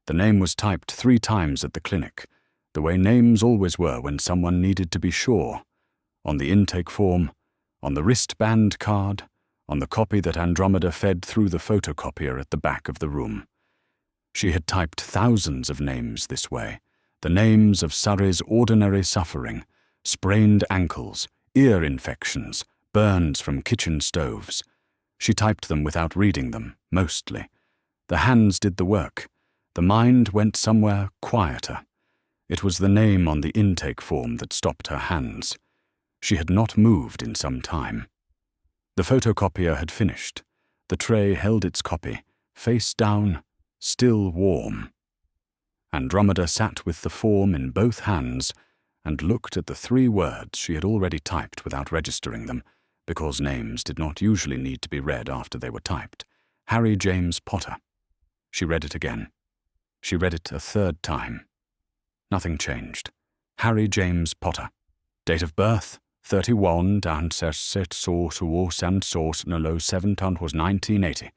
The name was typed 3 times at the clinic, the way names always were when someone needed to be sure. On the intake form, on the wristband card, on the copy that Andromeda fed through the photocopier at the back of the room. She had typed thousands of names this way, the names of Surrey's ordinary suffering, sprained ankles, ear infections, burns from kitchen stoves. She typed them without reading them, mostly. The hands did the work. The mind went somewhere quieter. It was the name on the intake form that stopped her hands. She had not moved in some time. The photocopier had finished. The tray held its copy, face down, still warm. Andromeda sat with the form in both hands and looked at the 3 words she had already typed without registering them, because names did not usually need to be read after they were typed. Harry James Potter. She read it again. She read it a 3rd time. Nothing changed. Harry James Potter. Date of birth, 31 down set source and source no low 7 ton was 1980.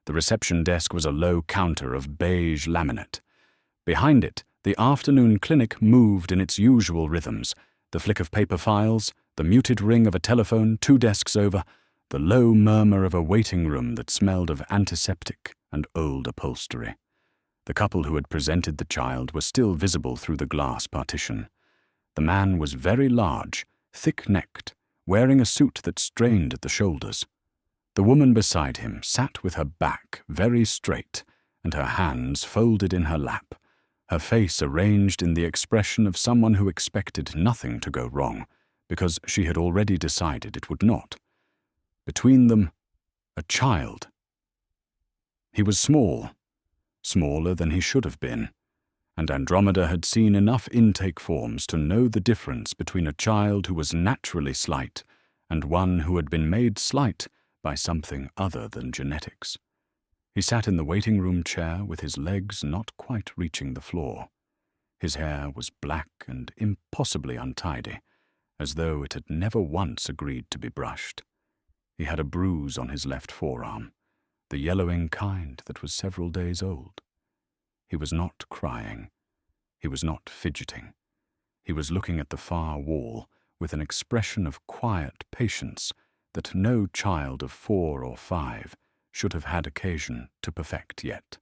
The reception desk was a low counter of beige laminate. Behind it, the afternoon clinic moved in its usual rhythms, the flick of paper files, the muted ring of a telephone 2 desks over, the low murmur of a waiting room that smelled of antiseptic and old upholstery. The couple who had presented the child were still visible through the glass partition. The man was very large, thick-necked, wearing a suit that strained at the shoulders. The woman beside him sat with her back very straight and her hands folded in her lap, her face arranged in the expression of someone who expected nothing to go wrong, because she had already decided it would not. Between them, a child. He was small, smaller than he should have been, and Andromeda had seen enough intake forms to know the difference between a child who was naturally slight and one who had been made slight by something other than genetics. He sat in the waiting room chair with his legs not quite reaching the floor. His hair was black and impossibly untidy, as though it had never once agreed to be brushed. He had a bruise on his left forearm, the yellowing kind that was several days old. He was not crying. He was not fidgeting. He was looking at the far wall with an expression of quiet patience that no child of 4 or 5 should have had occasion to perfect yet.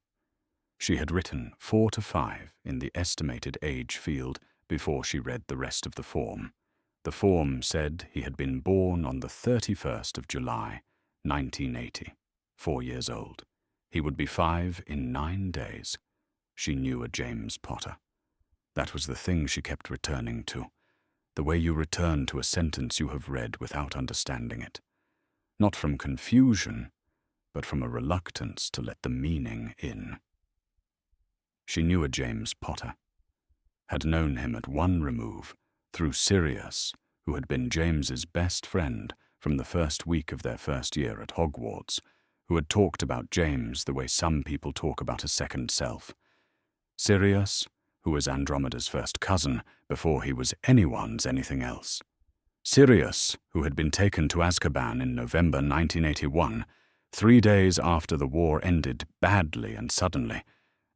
She had written 4 to 5 in the estimated age field before she read the rest of the form. The form said he had been born on the 31st of July, 1980, 4 years old. He would be 5 in 9 days. She knew a James Potter. That was the thing she kept returning to, the way you return to a sentence you have read without understanding it. Not from confusion, but from a reluctance to let the meaning in. She knew a James Potter, had known him at one remove, through Sirius, who had been James's best friend from the first week of their first year at Hogwarts, who had talked about James the way some people talk about a second self. Sirius, who was Andromeda's first cousin before he was anyone's anything else. Sirius, who had been taken to Azkaban in November 1981, 3 days after the war ended badly and suddenly,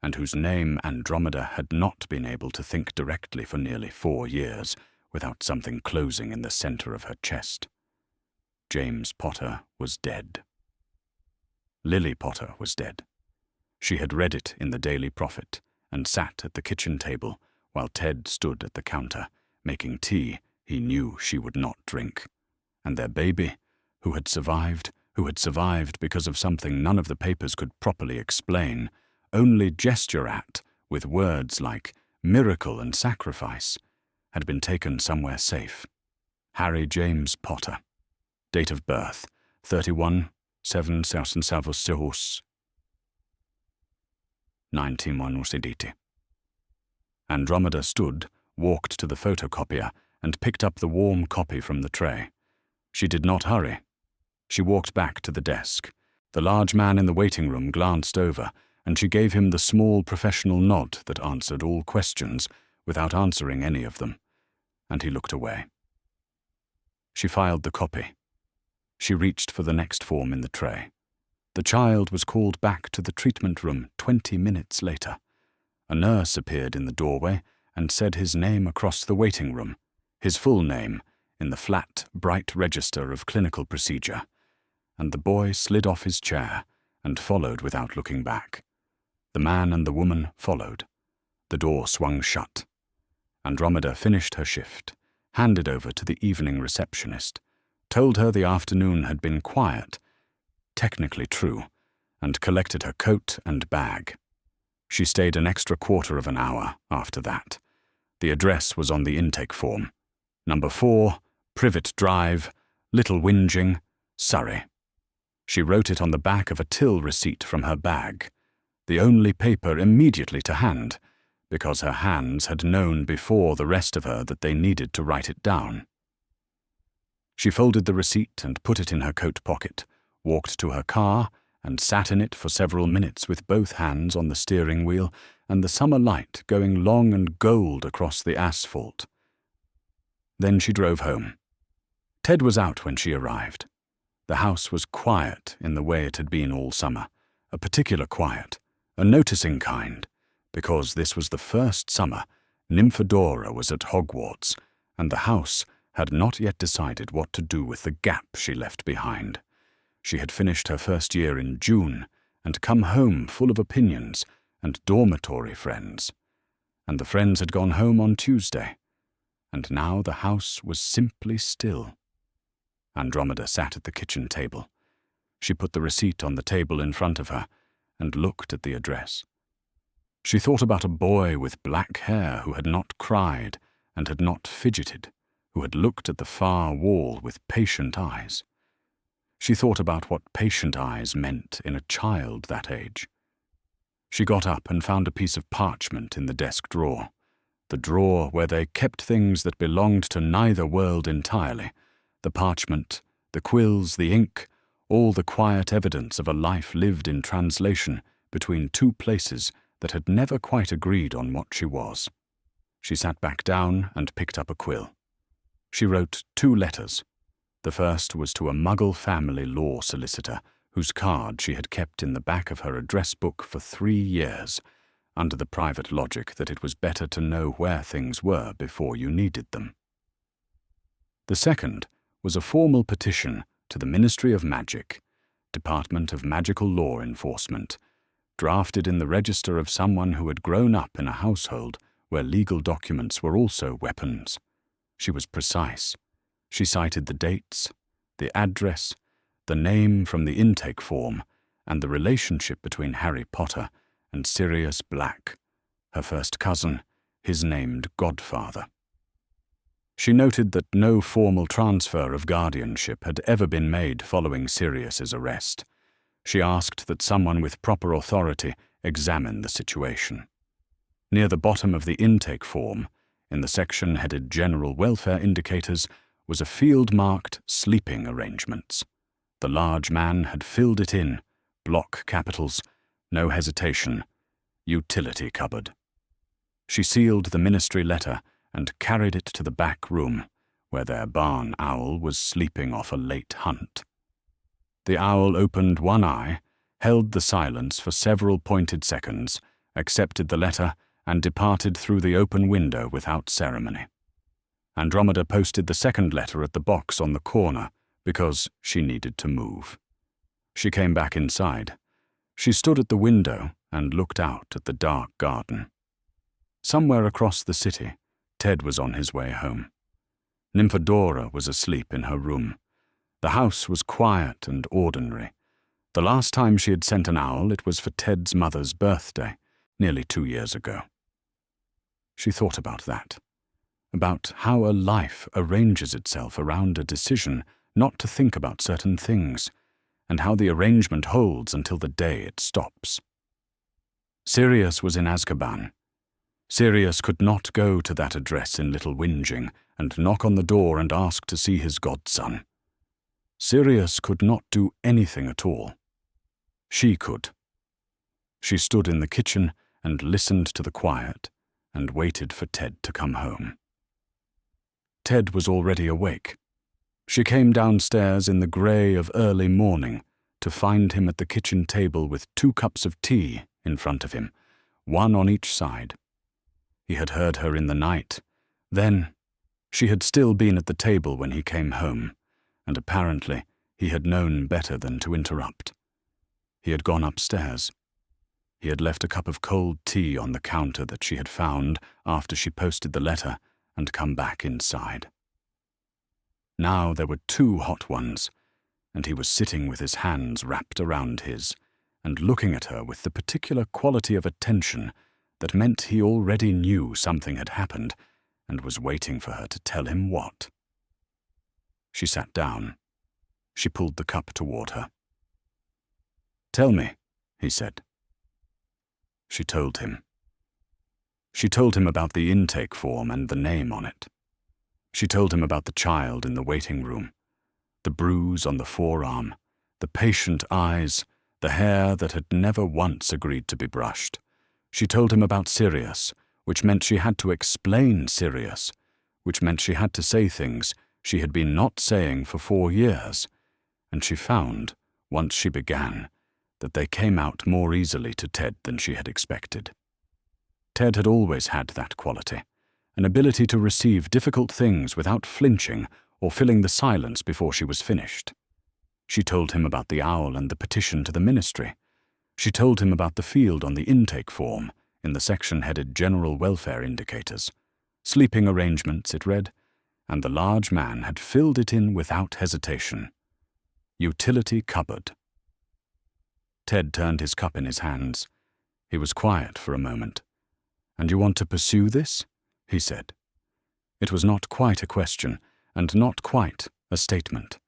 and whose name Andromeda had not been able to think directly for nearly 4 years without something closing in the center of her chest. James Potter was dead. Lily Potter was dead. She had read it in the Daily Prophet and sat at the kitchen table while Ted stood at the counter, making tea he knew she would not drink. And their baby, who had survived because of something none of the papers could properly explain, only gesture at with words like miracle and sacrifice, had been taken somewhere safe. Harry James Potter. Date of birth, 31/7/1980. Andromeda stood, walked to the photocopier, and picked up the warm copy from the tray. She did not hurry. She walked back to the desk. The large man in the waiting room glanced over, and she gave him the small professional nod that answered all questions without answering any of them, and he looked away. She filed the copy. She reached for the next form in the tray. The child was called back to the treatment room 20 minutes later. A nurse appeared in the doorway and said his name across the waiting room, his full name, in the flat, bright register of clinical procedure, and the boy slid off his chair and followed without looking back. The man and the woman followed. The door swung shut. Andromeda finished her shift, handed over to the evening receptionist, told her the afternoon had been quiet, technically true, and collected her coat and bag. She stayed an extra quarter of an hour after that. The address was on the intake form. Number 4, Privet Drive, Little Whinging, Surrey. She wrote it on the back of a till receipt from her bag, the only paper immediately to hand, because her hands had known before the rest of her that they needed to write it down. She folded the receipt and put it in her coat pocket, walked to her car, and sat in it for several minutes with both hands on the steering wheel and the summer light going long and gold across the asphalt. Then she drove home. Ted was out when she arrived. The house was quiet in the way it had been all summer, a particular quiet, a noticing kind, because this was the first summer Nymphadora was at Hogwarts, and the house had not yet decided what to do with the gap she left behind. She had finished her first year in June and come home full of opinions and dormitory friends, and the friends had gone home on Tuesday, and now the house was simply still. Andromeda sat at the kitchen table. She put the receipt on the table in front of her and looked at the address. She thought about a boy with black hair who had not cried and had not fidgeted, who had looked at the far wall with patient eyes. She thought about what patient eyes meant in a child that age. She got up and found a piece of parchment in the desk drawer, the drawer where they kept things that belonged to neither world entirely, the parchment, the quills, the ink, all the quiet evidence of a life lived in translation between two places that had never quite agreed on what she was. She sat back down and picked up a quill. She wrote 2 letters. The first was to a Muggle family law solicitor, whose card she had kept in the back of her address book for 3 years, under the private logic that it was better to know where things were before you needed them. The second was a formal petition to the Ministry of Magic, Department of Magical Law Enforcement, drafted in the register of someone who had grown up in a household where legal documents were also weapons. She was precise. She cited the dates, the address, the name from the intake form, and the relationship between Harry Potter and Sirius Black, her first cousin, his named godfather. She noted that no formal transfer of guardianship had ever been made following Sirius's arrest. She asked that someone with proper authority examine the situation. Near the bottom of the intake form, in the section headed General Welfare Indicators, was a field marked Sleeping Arrangements. The large man had filled it in, block capitals, no hesitation, Utility Cupboard. She sealed the ministry letter and carried it to the back room, where their barn owl was sleeping off a late hunt. The owl opened one eye, held the silence for several pointed seconds, accepted the letter, and departed through the open window without ceremony. Andromeda posted the second letter at the box on the corner because she needed to move. She came back inside. She stood at the window and looked out at the dark garden. Somewhere across the city, Ted was on his way home. Nymphadora was asleep in her room. The house was quiet and ordinary. The last time she had sent an owl, it was for Ted's mother's birthday, nearly 2 years ago. She thought about that, about how a life arranges itself around a decision not to think about certain things, and how the arrangement holds until the day it stops. Sirius was in Azkaban. Sirius could not go to that address in Little Whinging and knock on the door and ask to see his godson. Sirius could not do anything at all. She could. She stood in the kitchen and listened to the quiet and waited for Ted to come home. Ted was already awake. She came downstairs in the grey of early morning to find him at the kitchen table with 2 cups of tea in front of him, one on each side. He had heard her in the night. Then, she had still been at the table when he came home, and apparently he had known better than to interrupt. He had gone upstairs. He had left a cup of cold tea on the counter that she had found after she posted the letter and come back inside. Now there were 2 hot ones, and he was sitting with his hands wrapped around his and looking at her with the particular quality of attention that meant he already knew something had happened and was waiting for her to tell him what. She sat down. She pulled the cup toward her. "Tell me," he said. She told him. She told him about the intake form and the name on it. She told him about the child in the waiting room, the bruise on the forearm, the patient eyes, the hair that had never once agreed to be brushed. She told him about Sirius, which meant she had to explain Sirius, which meant she had to say things she had been not saying for 4 years, and she found, once she began, that they came out more easily to Ted than she had expected. Ted had always had that quality, an ability to receive difficult things without flinching or filling the silence before she was finished. She told him about the owl and the petition to the ministry. She told him about the field on the intake form in the section headed General Welfare Indicators. Sleeping arrangements, it read, and the large man had filled it in without hesitation. Utility cupboard. Ted turned his cup in his hands. He was quiet for a moment. "And you want to pursue this?" he said. It was not quite a question, and not quite a statement.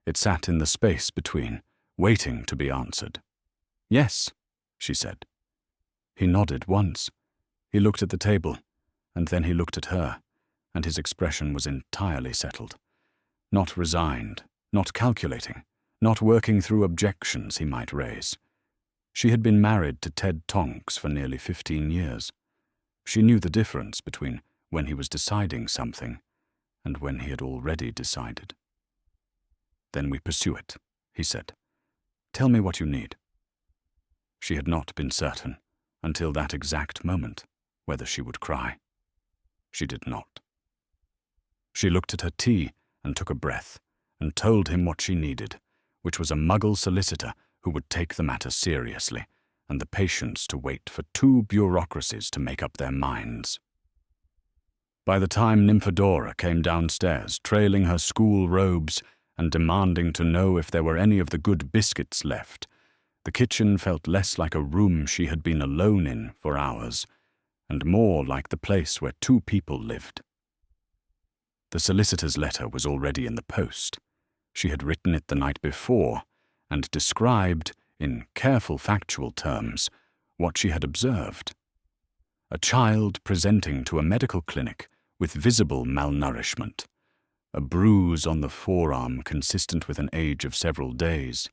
It sat in the space between, waiting to be answered. "Yes," she said. He nodded once. He looked at the table, and then he looked at her, and his expression was entirely settled. Not resigned, not calculating, not working through objections he might raise. She had been married to Ted Tonks for nearly 15 years. She knew the difference between when he was deciding something and when he had already decided. "Then we pursue it," he said. "Tell me what you need." She had not been certain, until that exact moment, whether she would cry. She did not. She looked at her tea and took a breath, and told him what she needed, which was a Muggle solicitor who would take the matter seriously, and the patience to wait for 2 bureaucracies to make up their minds. By the time Nymphadora came downstairs, trailing her school robes and demanding to know if there were any of the good biscuits left, the kitchen felt less like a room she had been alone in for hours, and more like the place where 2 people lived. The solicitor's letter was already in the post. She had written it the night before, and described, in careful factual terms, what she had observed. A child presenting to a medical clinic with visible malnourishment, a bruise on the forearm consistent with an age of several days,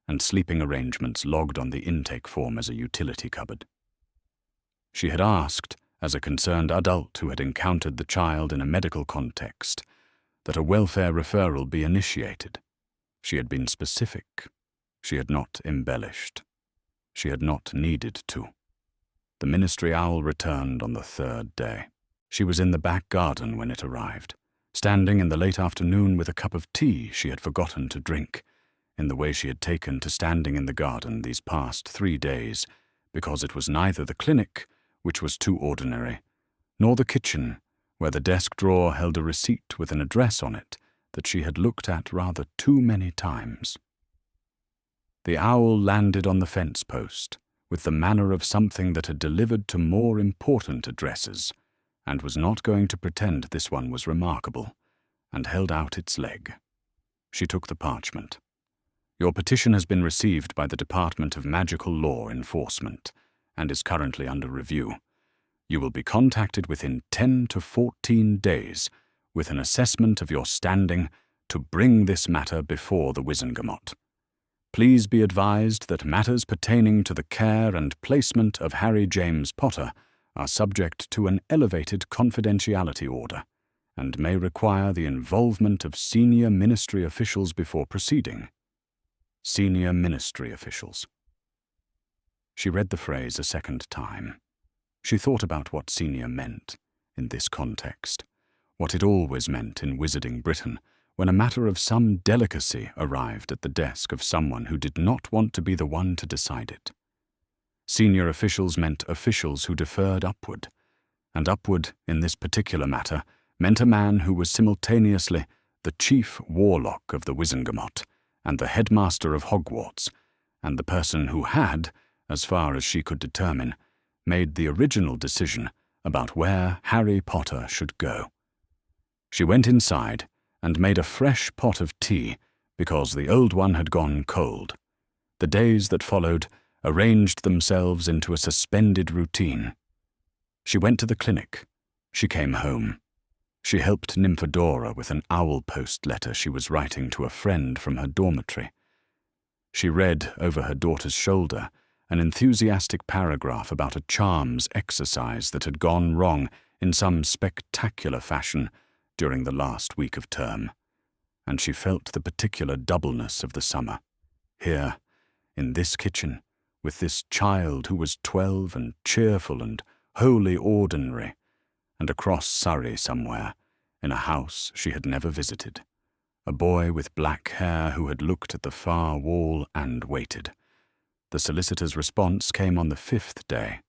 and sleeping arrangements logged on the intake form as a utility cupboard. She had asked, as a concerned adult who had encountered the child in a medical context, that a welfare referral be initiated. She had been specific. She had not embellished. She had not needed to. The ministry owl returned on the 3rd day. She was in the back garden when it arrived, standing in the late afternoon with a cup of tea she had forgotten to drink, in the way she had taken to standing in the garden these past 3 days, because it was neither the clinic, which was too ordinary, nor the kitchen, where the desk drawer held a receipt with an address on it that she had looked at rather too many times. The owl landed on the fence post, with the manner of something that had delivered to more important addresses, and was not going to pretend this one was remarkable, and held out its leg. She took the parchment. "Your petition has been received by the Department of Magical Law Enforcement, and is currently under review. You will be contacted within 10 to 14 days with an assessment of your standing to bring this matter before the Wizengamot. Please be advised that matters pertaining to the care and placement of Harry James Potter are subject to an elevated confidentiality order, and may require the involvement of senior ministry officials before proceeding." Senior ministry officials. She read the phrase a second time. She thought about what senior meant in this context, what it always meant in Wizarding Britain when a matter of some delicacy arrived at the desk of someone who did not want to be the one to decide it. Senior officials meant officials who deferred upward, and upward, in this particular matter, meant a man who was simultaneously the chief warlock of the Wizengamot and the headmaster of Hogwarts, and the person who had, as far as she could determine, made the original decision about where Harry Potter should go. She went inside and made a fresh pot of tea because the old one had gone cold. The days that followed arranged themselves into a suspended routine. She went to the clinic. She came home. She helped Nymphadora with an owl post letter she was writing to a friend from her dormitory. She read over her daughter's shoulder an enthusiastic paragraph about a charms exercise that had gone wrong in some spectacular fashion during the last week of term, and she felt the particular doubleness of the summer. Here, in this kitchen, with this child who was 12 and cheerful and wholly ordinary, and across Surrey somewhere, in a house she had never visited, a boy with black hair who had looked at the far wall and waited. The solicitor's response came on the 5th day.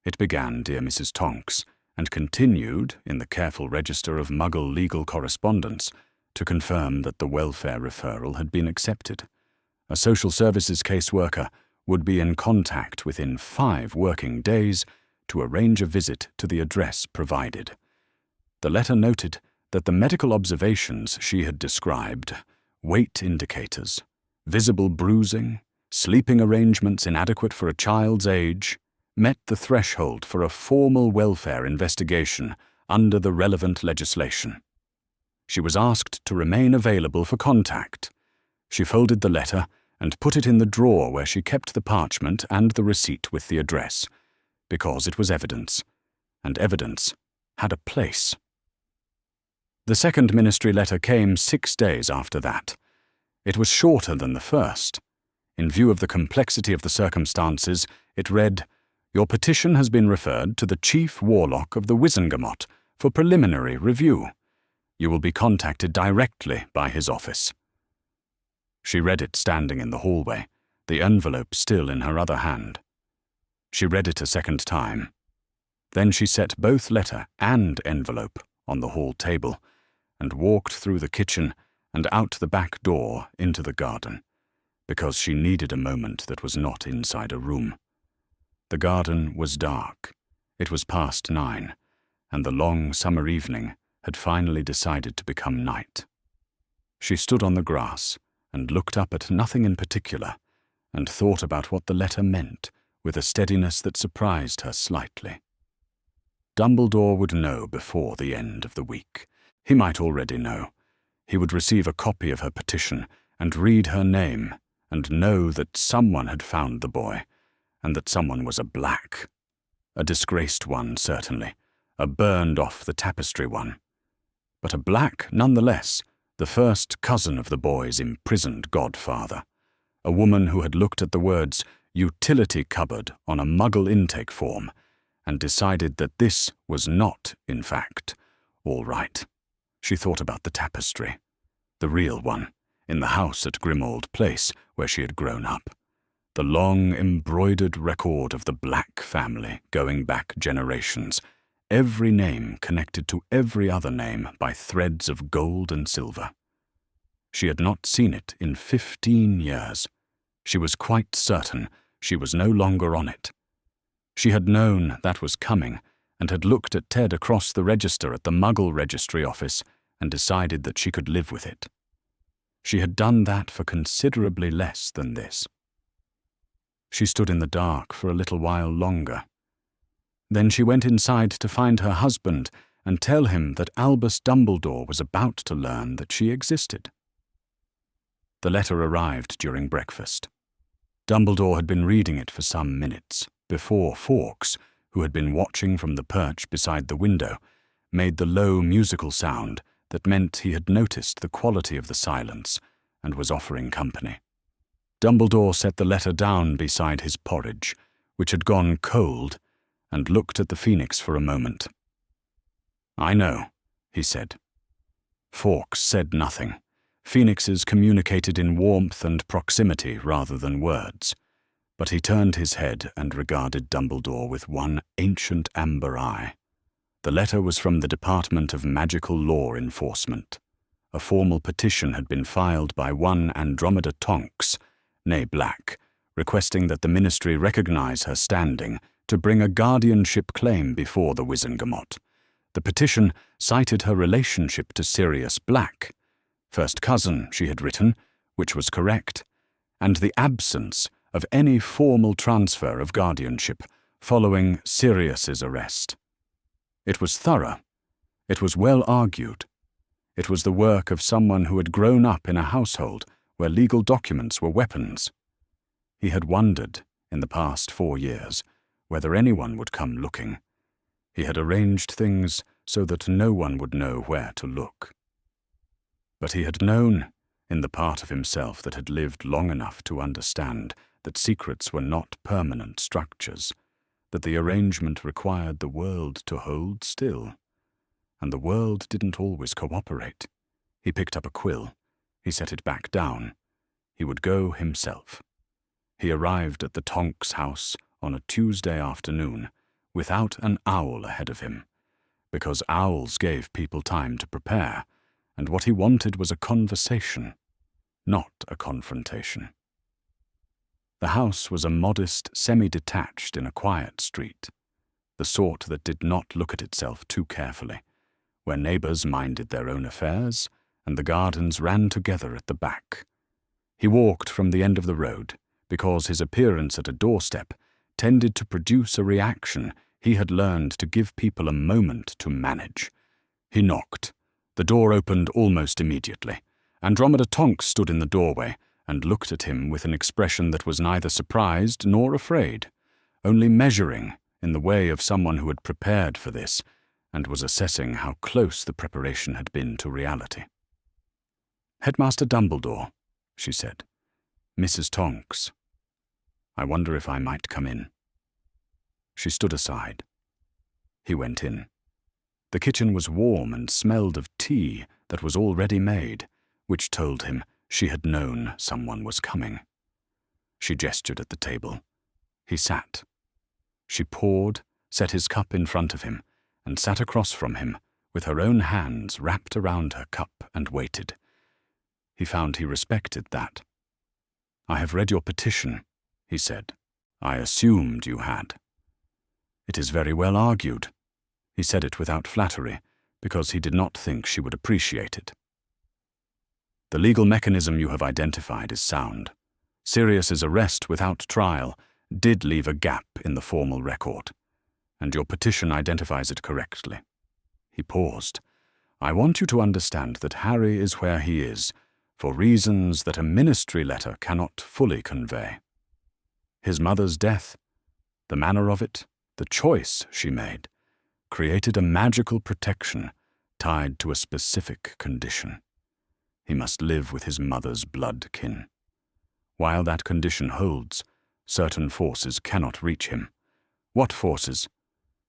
It began, "Dear Mrs. Tonks," and continued, in the careful register of Muggle legal correspondence, to confirm that the welfare referral had been accepted. A social services caseworker would be in contact within 5 working days to arrange a visit to the address provided. The letter noted that the medical observations she had described, weight indicators, visible bruising, sleeping arrangements inadequate for a child's age, met the threshold for a formal welfare investigation under the relevant legislation. She was asked to remain available for contact. She folded the letter and put it in the drawer where she kept the parchment and the receipt with the address, because it was evidence, and evidence had a place. The second ministry letter came 6 days after that. It was shorter than the first. In view of the complexity of the circumstances, it read, "Your petition has been referred to the Chief Warlock of the Wizengamot for preliminary review. You will be contacted directly by his office." She read it standing in the hallway, the envelope still in her other hand. She read it a second time. Then she set both letter and envelope on the hall table and walked through the kitchen and out the back door into the garden, because she needed a moment that was not inside a room. The garden was dark. It was past 9, and the long summer evening had finally decided to become night. She stood on the grass and looked up at nothing in particular, and thought about what the letter meant with a steadiness that surprised her slightly. Dumbledore would know before the end of the week. He might already know. He would receive a copy of her petition and read her name and know that someone had found the boy, and that someone was a black. A disgraced one, certainly, a burned-off-the-tapestry one. But a black, nonetheless, the first cousin of the boy's imprisoned godfather, a woman who had looked at the words "utility cupboard" on a Muggle intake form and decided that this was not, in fact, all right. She thought about the tapestry, the real one, in the house at Grimmauld Place where she had grown up, the long embroidered record of the Black family going back generations, every name connected to every other name by threads of gold and silver. She had not seen it in 15 years. She was quite certain she was no longer on it. She had known that was coming and had looked at Ted across the register at the Muggle registry office and decided that she could live with it. She had done that for considerably less than this. She stood in the dark for a little while longer. Then she went inside to find her husband and tell him that Albus Dumbledore was about to learn that she existed. The letter arrived during breakfast. Dumbledore had been reading it for some minutes before Fawkes, who had been watching from the perch beside the window, made the low musical sound that meant he had noticed the quality of the silence and was offering company. Dumbledore set the letter down beside his porridge which had gone cold, and looked at the phoenix for a moment. "I know," he said. Fawkes said nothing. Phoenixes communicated in warmth and proximity rather than words, but he turned his head and regarded Dumbledore with one ancient amber eye. The letter was from the Department of Magical Law Enforcement. A formal petition had been filed by one Andromeda Tonks, née Black, requesting that the Ministry recognize her standing to bring a guardianship claim before the Wizengamot. The petition cited her relationship to Sirius Black, first cousin, she had written, which was correct, and the absence of any formal transfer of guardianship following Sirius's arrest. It was thorough. It was well argued. It was the work of someone who had grown up in a household where legal documents were weapons. He had wondered, in the past 4 years, whether anyone would come looking. He had arranged things so that no one would know where to look. But he had known, in the part of himself that had lived long enough to understand that secrets were not permanent structures, that the arrangement required the world to hold still. And the world didn't always cooperate. He picked up a quill. He set it back down. He would go himself. He arrived at the Tonks house on a Tuesday afternoon, without an owl ahead of him, because owls gave people time to prepare, and what he wanted was a conversation, not a confrontation. The house was a modest, semi-detached in a quiet street, the sort that did not look at itself too carefully, where neighbors minded their own affairs and the gardens ran together at the back. He walked from the end of the road because his appearance at a doorstep tended to produce a reaction he had learned to give people a moment to manage. He knocked. The door opened almost immediately. Andromeda Tonks stood in the doorway and looked at him with an expression that was neither surprised nor afraid, only measuring in the way of someone who had prepared for this and was assessing how close the preparation had been to reality. "Headmaster Dumbledore," she said. "Mrs. Tonks. I wonder if I might come in." She stood aside. He went in. The kitchen was warm and smelled of tea that was already made, which told him she had known someone was coming. She gestured at the table. He sat. She poured, set his cup in front of him, and sat across from him, with her own hands wrapped around her cup, and waited. He found he respected that. "I have read your petition," he said. "I assumed you had." "It is very well argued." He said it without flattery, because he did not think she would appreciate it. "The legal mechanism you have identified is sound. Sirius's arrest without trial did leave a gap in the formal record, and your petition identifies it correctly." He paused. "I want you to understand that Harry is where he is, for reasons that a ministry letter cannot fully convey. His mother's death, the manner of it, the choice she made, created a magical protection tied to a specific condition. He must live with his mother's blood kin. While that condition holds, certain forces cannot reach him. What forces?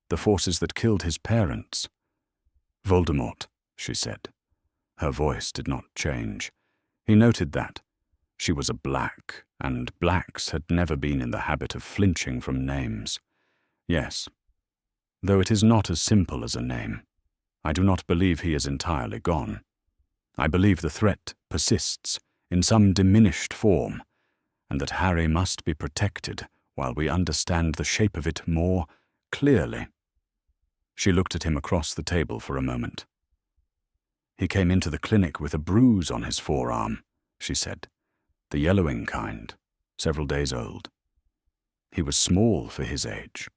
The forces that killed his parents." "Voldemort," she said. Her voice did not change. He noted that. She was a Black, and Blacks had never been in the habit of flinching from names. "Yes. Though it is not as simple as a name. I do not believe he is entirely gone. I believe the threat persists in some diminished form, and that Harry must be protected while we understand the shape of it more clearly." She looked at him across the table for a moment. "He came into the clinic with a bruise on his forearm," she said. "The yellowing kind, several days old. He was small for his age."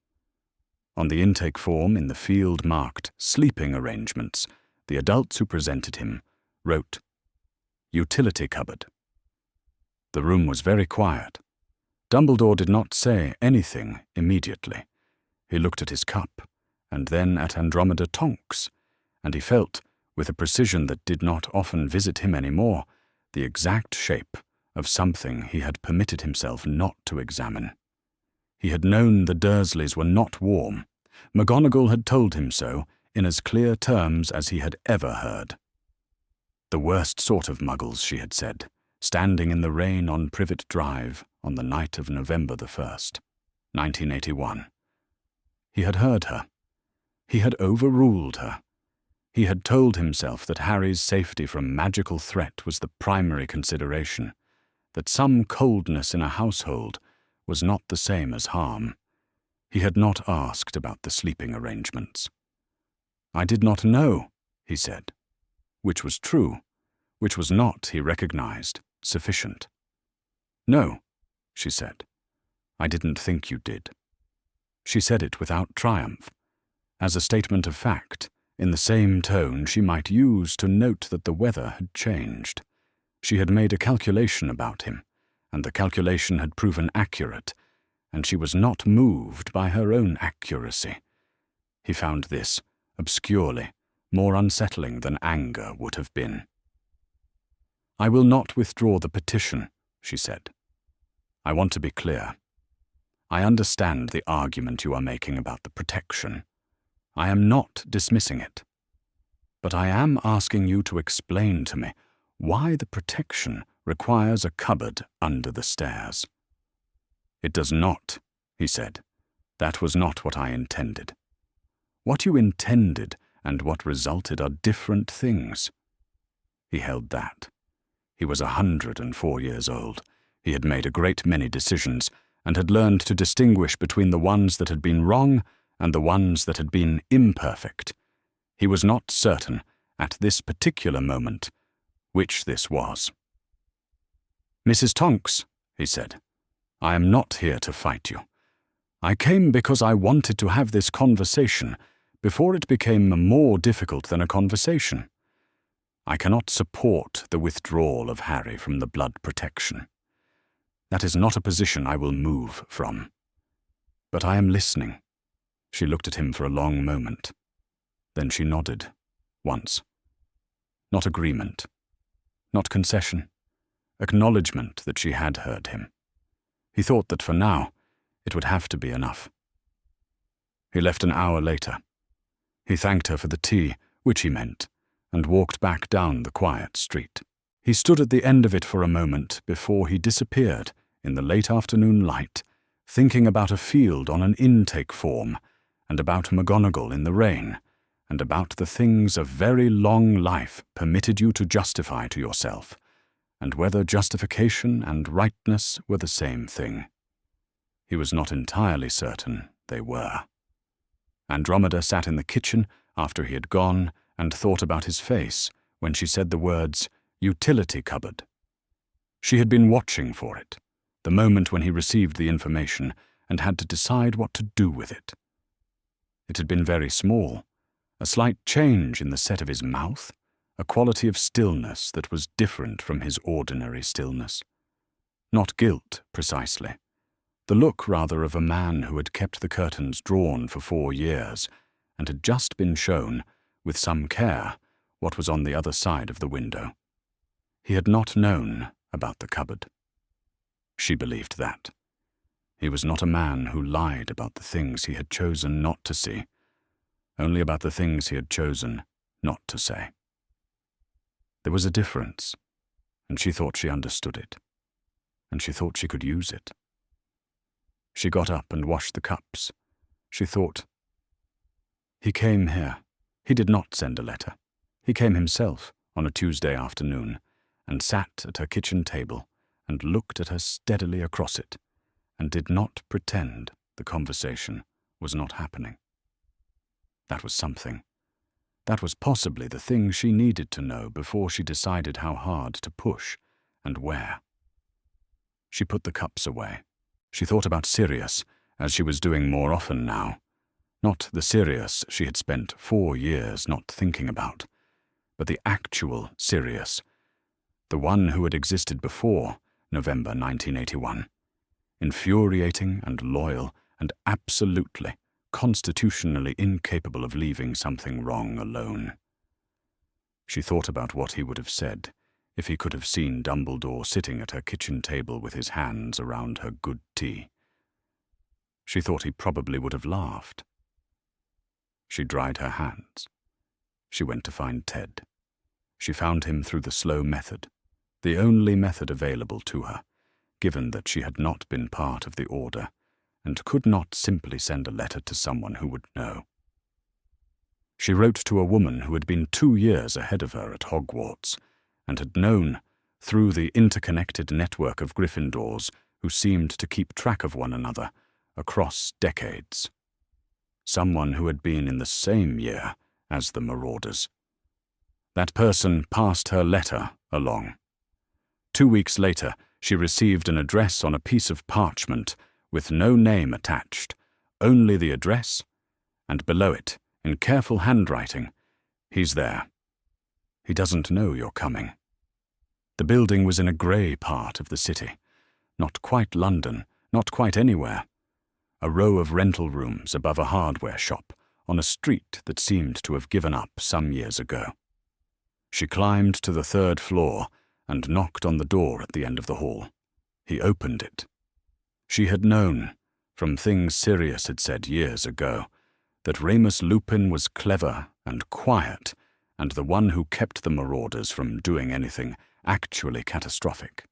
On the intake form in the field marked sleeping arrangements, the adults who presented him wrote, "Utility cupboard." The room was very quiet. Dumbledore did not say anything immediately. He looked at his cup, and then at Andromeda Tonks, and he felt, with a precision that did not often visit him anymore, the exact shape of something he had permitted himself not to examine. He had known the Dursleys were not warm. McGonagall had told him so in as clear terms as he had ever heard. The worst sort of Muggles, she had said, standing in the rain on Privet Drive on the night of November the 1st, 1981. He had heard her. He had overruled her. He had told himself that Harry's safety from magical threat was the primary consideration, that some coldness in a household was not the same as harm. He had not asked about the sleeping arrangements. "I did not know," he said, which was true, which was not, he recognized, sufficient. "No," she said. "I didn't think you did." She said it without triumph, as a statement of fact, in the same tone she might use to note that the weather had changed. She had made a calculation about him, and the calculation had proven accurate, and she was not moved by her own accuracy. He found this, obscurely, more unsettling than anger would have been. "I will not withdraw the petition," she said. "I want to be clear. I understand the argument you are making about the protection. I am not dismissing it. But I am asking you to explain to me why the protection requires a cupboard under the stairs." "It does not," he said. "That was not what I intended." "What you intended and what resulted are different things." He held that. He was 104 years old. He had made a great many decisions and had learned to distinguish between the ones that had been wrong and the ones that had been imperfect. He was not certain, at this particular moment, which this was. "Mrs. Tonks," he said, "I am not here to fight you. I came because I wanted to have this conversation before it became more difficult than a conversation. I cannot support the withdrawal of Harry from the blood protection. That is not a position I will move from. But I am listening." She looked at him for a long moment. Then she nodded, once. Not agreement. Not concession. Acknowledgement that she had heard him. He thought that for now, it would have to be enough. He left an hour later. He thanked her for the tea, which he meant, and walked back down the quiet street. He stood at the end of it for a moment before he disappeared in the late afternoon light, thinking about a field on an intake form, and about McGonagall in the rain, and about the things a very long life permitted you to justify to yourself, and whether justification and rightness were the same thing. He was not entirely certain they were. Andromeda sat in the kitchen after he had gone and thought about his face when she said the words, "utility cupboard." She had been watching for it, the moment when he received the information and had to decide what to do with it. It had been very small, a slight change in the set of his mouth, a quality of stillness that was different from his ordinary stillness. Not guilt, precisely. The look, rather, of a man who had kept the curtains drawn for 4 years and had just been shown, with some care, what was on the other side of the window. He had not known about the cupboard. She believed that. He was not a man who lied about the things he had chosen not to see, only about the things he had chosen not to say. There was a difference, and she thought she understood it, and she thought she could use it. She got up and washed the cups. She thought, "He came here. He did not send a letter. He came himself on a Tuesday afternoon and sat at her kitchen table and looked at her steadily across it and did not pretend the conversation was not happening." That was something. That was possibly the thing she needed to know before she decided how hard to push and where. She put the cups away. She thought about Sirius, as she was doing more often now. Not the Sirius she had spent 4 years not thinking about, but the actual Sirius, the one who had existed before November 1981, infuriating and loyal and absolutely, constitutionally incapable of leaving something wrong alone. She thought about what he would have said if he could have seen Dumbledore sitting at her kitchen table with his hands around her good tea. She thought he probably would have laughed. She dried her hands. She went to find Ted. She found him through the slow method, the only method available to her, given that she had not been part of the Order, and could not simply send a letter to someone who would know. She wrote to a woman who had been 2 years ahead of her at Hogwarts, and had known, through the interconnected network of Gryffindors who seemed to keep track of one another across decades. Someone who had been in the same year as the Marauders. That person passed her letter along. 2 weeks later, she received an address on a piece of parchment with no name attached, only the address, and below it, in careful handwriting, "He's there. He doesn't know you're coming." The building was in a grey part of the city, not quite London, not quite anywhere. A row of rental rooms above a hardware shop on a street that seemed to have given up some years ago. She climbed to the 3rd floor and knocked on the door at the end of the hall. He opened it. She had known, from things Sirius had said years ago, that Remus Lupin was clever and quiet, and the one who kept the Marauders from doing anything actually catastrophic.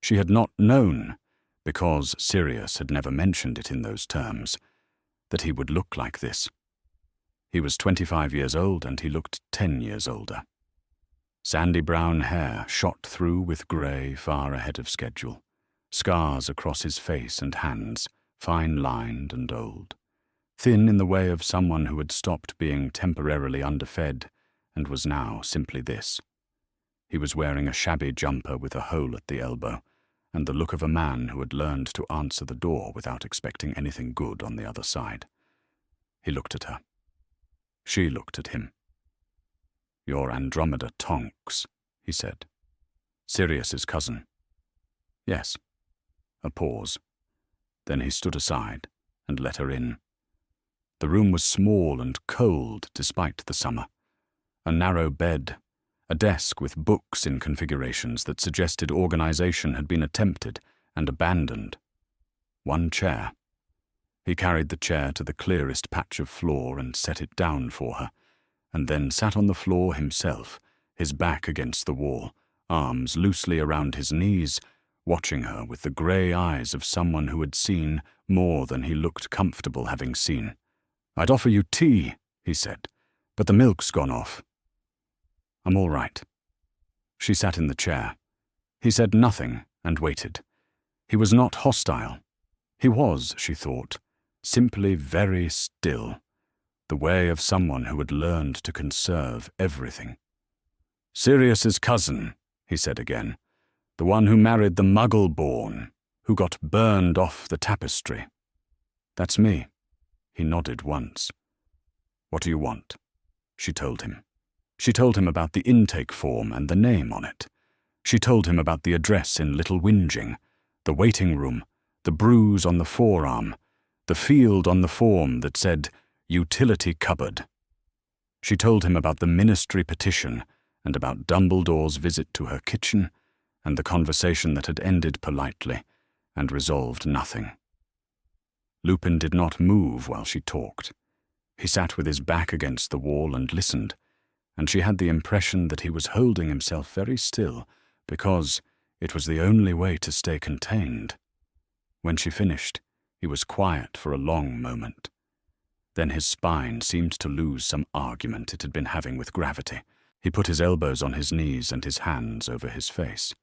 She had not known, because Sirius had never mentioned it in those terms, that he would look like this. He was 25 years old, and he looked 10 years older. Sandy brown hair shot through with grey far ahead of schedule, scars across his face and hands, fine-lined and old. Thin in the way of someone who had stopped being temporarily underfed and was now simply this. He was wearing a shabby jumper with a hole at the elbow, and the look of a man who had learned to answer the door without expecting anything good on the other side. He looked at her. She looked at him. "You're Andromeda Tonks," he said. "Sirius's cousin." "Yes." A pause. Then he stood aside and let her in. The room was small and cold despite the summer. A narrow bed, a desk with books in configurations that suggested organization had been attempted and abandoned. One chair. He carried the chair to the clearest patch of floor and set it down for her, and then sat on the floor himself, his back against the wall, arms loosely around his knees, watching her with the grey eyes of someone who had seen more than he looked comfortable having seen. "I'd offer you tea," he said, "but the milk's gone off." "I'm all right." She sat in the chair. He said nothing and waited. He was not hostile. He was, she thought, simply very still, the way of someone who had learned to conserve everything. "Sirius's cousin," he said again, "the one who married the Muggle-born, who got burned off the tapestry." "That's me." He nodded once. "What do you want?" She told him. She told him about the intake form and the name on it. She told him about the address in Little Whinging, the waiting room, the bruise on the forearm, the field on the form that said, "Utility Cupboard." She told him about the ministry petition and about Dumbledore's visit to her kitchen and the conversation that had ended politely and resolved nothing. Lupin did not move while she talked. He sat with his back against the wall and listened, and she had the impression that he was holding himself very still because it was the only way to stay contained. When she finished, he was quiet for a long moment. Then his spine seemed to lose some argument it had been having with gravity. He put his elbows on his knees and his hands over his face,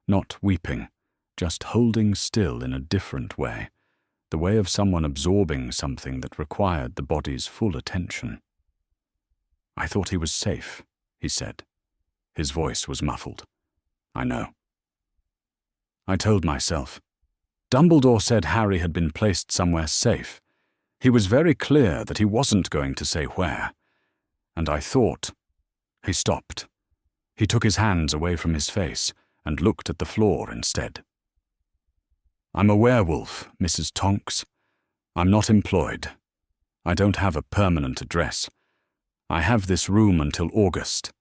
not weeping, just holding still in a different way, the way of someone absorbing something that required the body's full attention. "I thought he was safe," he said. His voice was muffled. "I know." I told myself. Dumbledore said Harry had been placed somewhere safe. He was very clear that he wasn't going to say where. And I thought... He stopped. He took his hands away from his face and looked at the floor instead. "I'm a werewolf, Mrs. Tonks. I'm not employed. I don't have a permanent address. I have this room until August,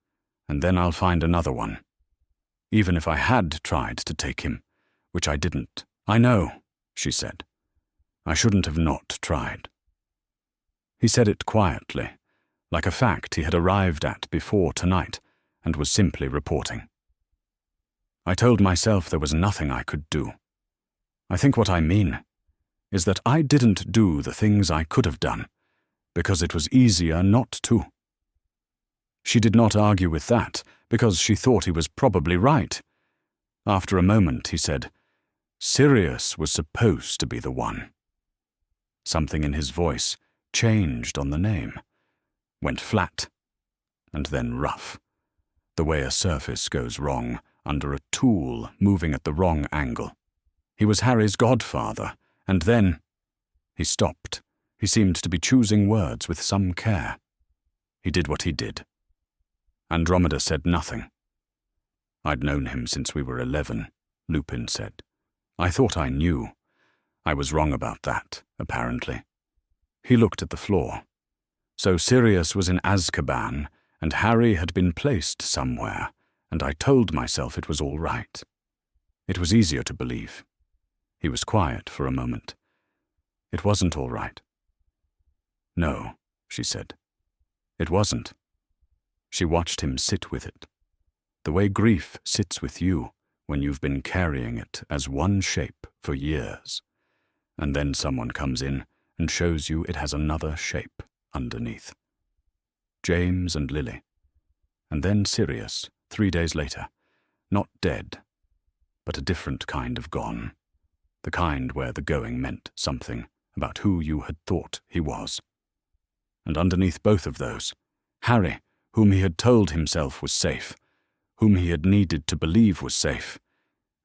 and then I'll find another one. Even if I had tried to take him, which I didn't." "I know," she said. I shouldn't have not tried." He said it quietly, like a fact he had arrived at before tonight and was simply reporting. I told myself there was nothing I could do. I think what I mean is that I didn't do the things I could have done because it was easier not to. She did not argue with that because she thought he was probably right. After a moment, he said, "Sirius was supposed to be the one." Something in his voice changed on the name, went flat, and then rough, the way a surface goes wrong under a tool moving at the wrong angle. He was Harry's godfather, and then he stopped. He seemed to be choosing words with some care. He did what he did. Andromeda said nothing. "I'd known him since we were 11, Lupin said. "I thought I knew. I was wrong about that, apparently." He looked at the floor. So Sirius was in Azkaban, and Harry had been placed somewhere, and I told myself it was all right. It was easier to believe. He was quiet for a moment. "It wasn't all right." "No," she said. "It wasn't." She watched him sit with it, the way grief sits with you when you've been carrying it as one shape for years, and then someone comes in and shows you it has another shape underneath. James and Lily, and then Sirius 3 days later, not dead, but a different kind of gone, the kind where the going meant something about who you had thought he was. And underneath both of those, Harry, whom he had told himself was safe, whom he had needed to believe was safe,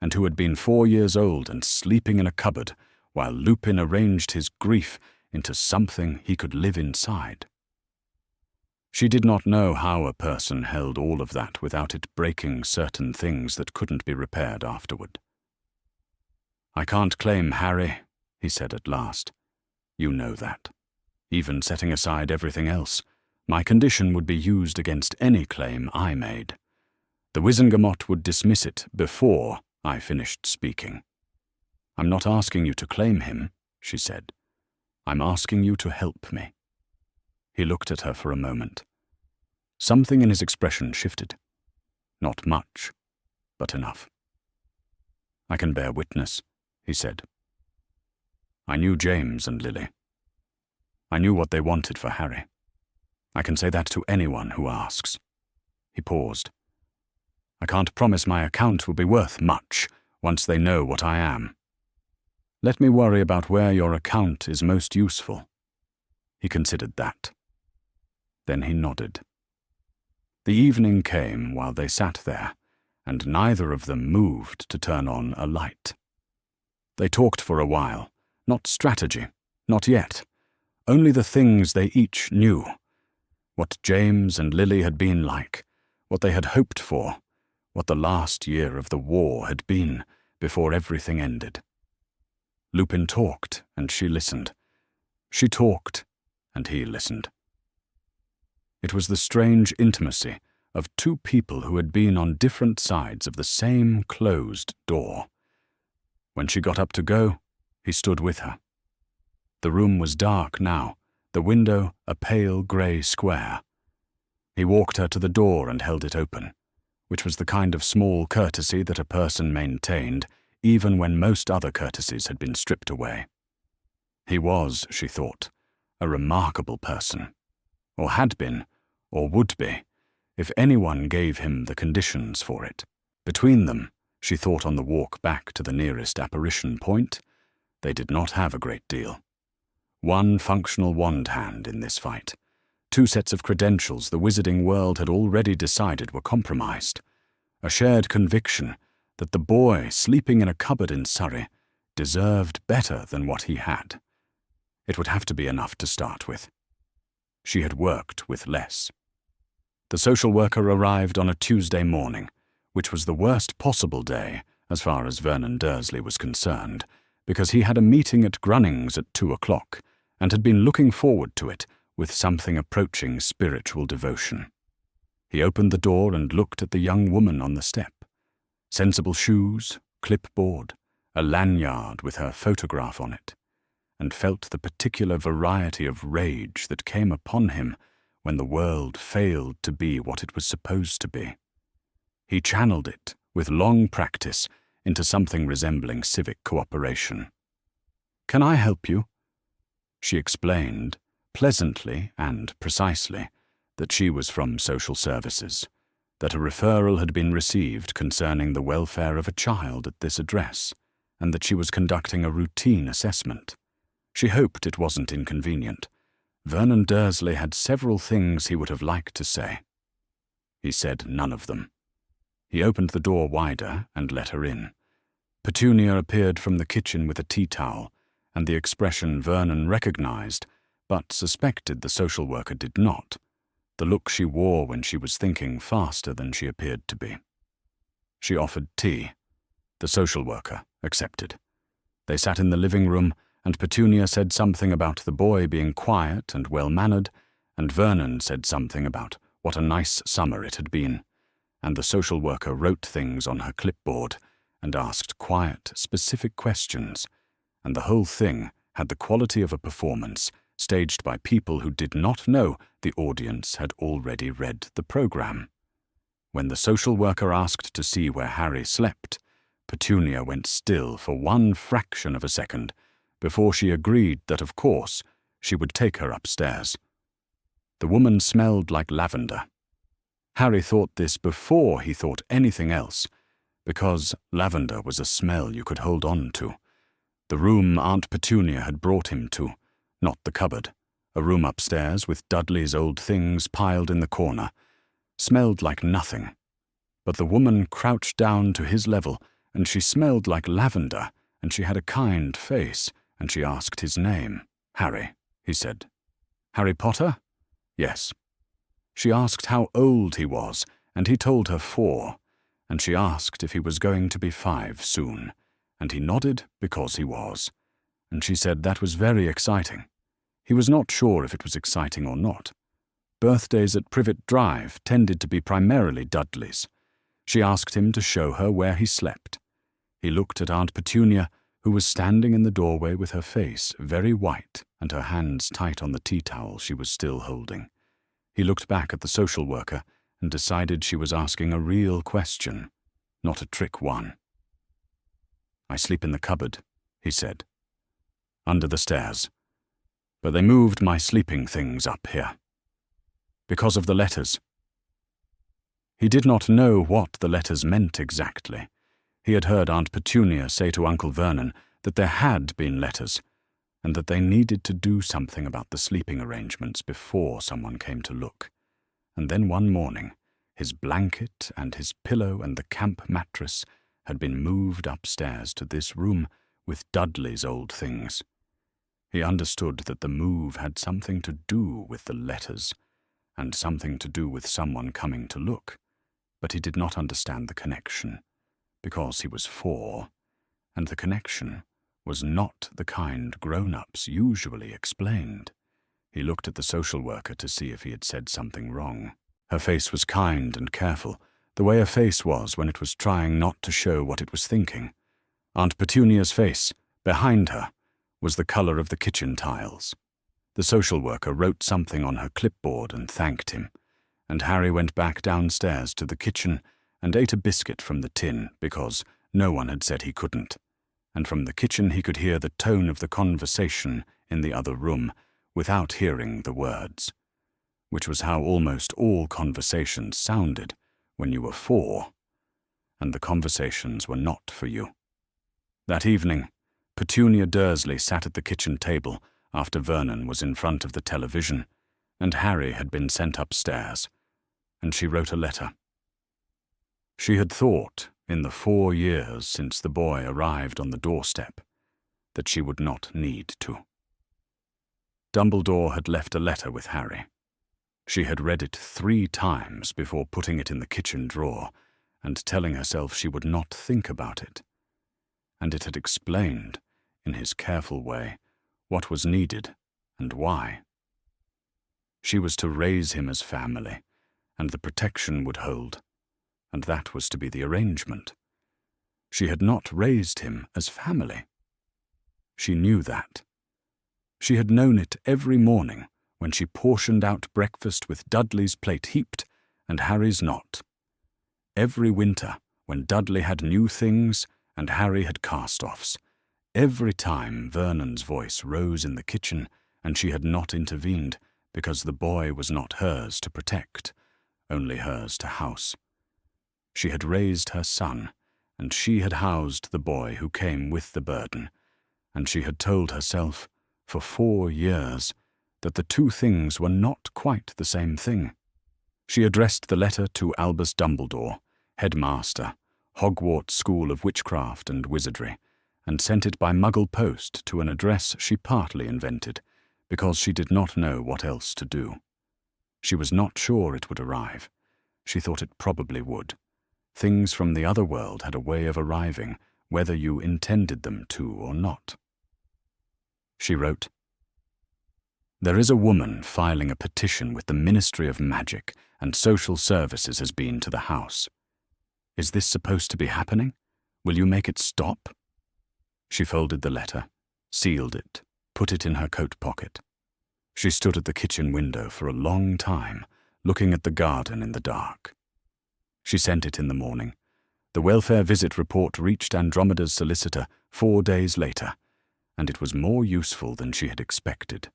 and who had been 4 years old and sleeping in a cupboard while Lupin arranged his grief into something he could live inside. She did not know how a person held all of that without it breaking certain things that couldn't be repaired afterward. "I can't claim Harry," he said at last. "You know that. Even setting aside everything else, my condition would be used against any claim I made. The Wizengamot would dismiss it before I finished speaking. I'm not asking you to claim him," she said. "I'm asking you to help me." He looked at her for a moment. Something in his expression shifted. Not much, but enough. "I can bear witness," he said. "I knew James and Lily. I knew what they wanted for Harry. I can say that to anyone who asks." He paused. "I can't promise my account will be worth much once they know what I am. Let me worry about where your account is most useful." He considered that. Then he nodded. The evening came while they sat there, and neither of them moved to turn on a light. They talked for a while, not strategy, not yet, only the things they each knew. What James and Lily had been like, what they had hoped for, what the last year of the war had been before everything ended. Lupin talked, and she listened. She talked, and he listened. It was the strange intimacy of two people who had been on different sides of the same closed door. When she got up to go, he stood with her. The room was dark now, the window a pale grey square. He walked her to the door and held it open, which was the kind of small courtesy that a person maintained even when most other courtesies had been stripped away. He was, she thought, a remarkable person, or had been, or would be, if anyone gave him the conditions for it. Between them, she thought on the walk back to the nearest apparition point, they did not have a great deal. One functional wand hand in this fight, 2 sets of credentials the wizarding world had already decided were compromised, a shared conviction that the boy sleeping in a cupboard in Surrey deserved better than what he had. It would have to be enough to start with. She had worked with less. The social worker arrived on a Tuesday morning, which was the worst possible day as far as Vernon Dursley was concerned, because he had a meeting at Grunning's at 2 o'clock and had been looking forward to it with something approaching spiritual devotion. He opened the door and looked at the young woman on the step. Sensible shoes, clipboard, a lanyard with her photograph on it, and felt the particular variety of rage that came upon him when the world failed to be what it was supposed to be. He channeled it, with long practice, into something resembling civic cooperation. "Can I help you?" She explained, pleasantly and precisely, that she was from social services, that a referral had been received concerning the welfare of a child at this address, and that she was conducting a routine assessment. She hoped it wasn't inconvenient. Vernon Dursley had several things he would have liked to say. He said none of them. He opened the door wider and let her in. Petunia appeared from the kitchen with a tea towel, and the expression Vernon recognized, but suspected the social worker did not, the look she wore when she was thinking faster than she appeared to be. She offered tea. The social worker accepted. They sat in the living room, and Petunia said something about the boy being quiet and well-mannered, and Vernon said something about what a nice summer it had been, and the social worker wrote things on her clipboard and asked quiet, specific questions, and the whole thing had the quality of a performance staged by people who did not know the audience had already read the program. When the social worker asked to see where Harry slept, Petunia went still for one fraction of a second before she agreed that, of course, she would take her upstairs. The woman smelled like lavender. Harry thought this before he thought anything else, because lavender was a smell you could hold on to. The room Aunt Petunia had brought him to, not the cupboard, a room upstairs with Dudley's old things piled in the corner, smelled like nothing. But the woman crouched down to his level, and she smelled like lavender, and she had a kind face, and she asked his name. "Harry," he said. "Harry Potter?" "Yes." She asked how old he was, and he told her 4, and she asked if he was going to be 5 soon, and he nodded because he was, and she said that was very exciting. He was not sure if it was exciting or not. Birthdays at Privet Drive tended to be primarily Dudley's. She asked him to show her where he slept. He looked at Aunt Petunia, who was standing in the doorway with her face very white and her hands tight on the tea towel she was still holding. He looked back at the social worker and decided she was asking a real question, not a trick one. "I sleep in the cupboard," he said. "Under the stairs. But they moved my sleeping things up here. Because of the letters." He did not know what the letters meant exactly. He had heard Aunt Petunia say to Uncle Vernon that there had been letters, and that they needed to do something about the sleeping arrangements before someone came to look. And then one morning, his blanket and his pillow and the camp mattress had been moved upstairs to this room with Dudley's old things. He understood that the move had something to do with the letters, and something to do with someone coming to look, but he did not understand the connection, because he was 4, and the connection was not the kind grown-ups usually explained. He looked at the social worker to see if he had said something wrong. Her face was kind and careful, the way a face was when it was trying not to show what it was thinking. Aunt Petunia's face, behind her, was the color of the kitchen tiles. The social worker wrote something on her clipboard and thanked him, and Harry went back downstairs to the kitchen and ate a biscuit from the tin because no one had said he couldn't, and from the kitchen he could hear the tone of the conversation in the other room without hearing the words, which was how almost all conversations sounded when you were 4, and the conversations were not for you. That evening, Petunia Dursley sat at the kitchen table after Vernon was in front of the television, and Harry had been sent upstairs, and she wrote a letter. She had thought, in the 4 years since the boy arrived on the doorstep, that she would not need to. Dumbledore had left a letter with Harry. She had read it 3 times before putting it in the kitchen drawer and telling herself she would not think about it. And it had explained, in his careful way, what was needed and why. She was to raise him as family, and the protection would hold, and that was to be the arrangement. She had not raised him as family. She knew that, She had known it every morning when she portioned out breakfast with Dudley's plate heaped and Harry's not. Every winter when Dudley had new things and Harry had cast-offs. Every time Vernon's voice rose in the kitchen and she had not intervened because the boy was not hers to protect, only hers to house. She had raised her son, and she had housed the boy who came with the burden, and she had told herself, for 4 years, that the two things were not quite the same thing. She addressed the letter to Albus Dumbledore, headmaster, Hogwarts School of Witchcraft and Wizardry, and sent it by Muggle post to an address she partly invented, because she did not know what else to do. She was not sure it would arrive. She thought it probably would. Things from the other world had a way of arriving, whether you intended them to or not. She wrote, "There is a woman filing a petition with the Ministry of Magic, and Social Services has been to the house. Is this supposed to be happening? Will you make it stop?" She folded the letter, sealed it, put it in her coat pocket. She stood at the kitchen window for a long time, looking at the garden in the dark. She sent it in the morning. The welfare visit report reached Andromeda's solicitor 4 days later, and it was more useful than she had expected.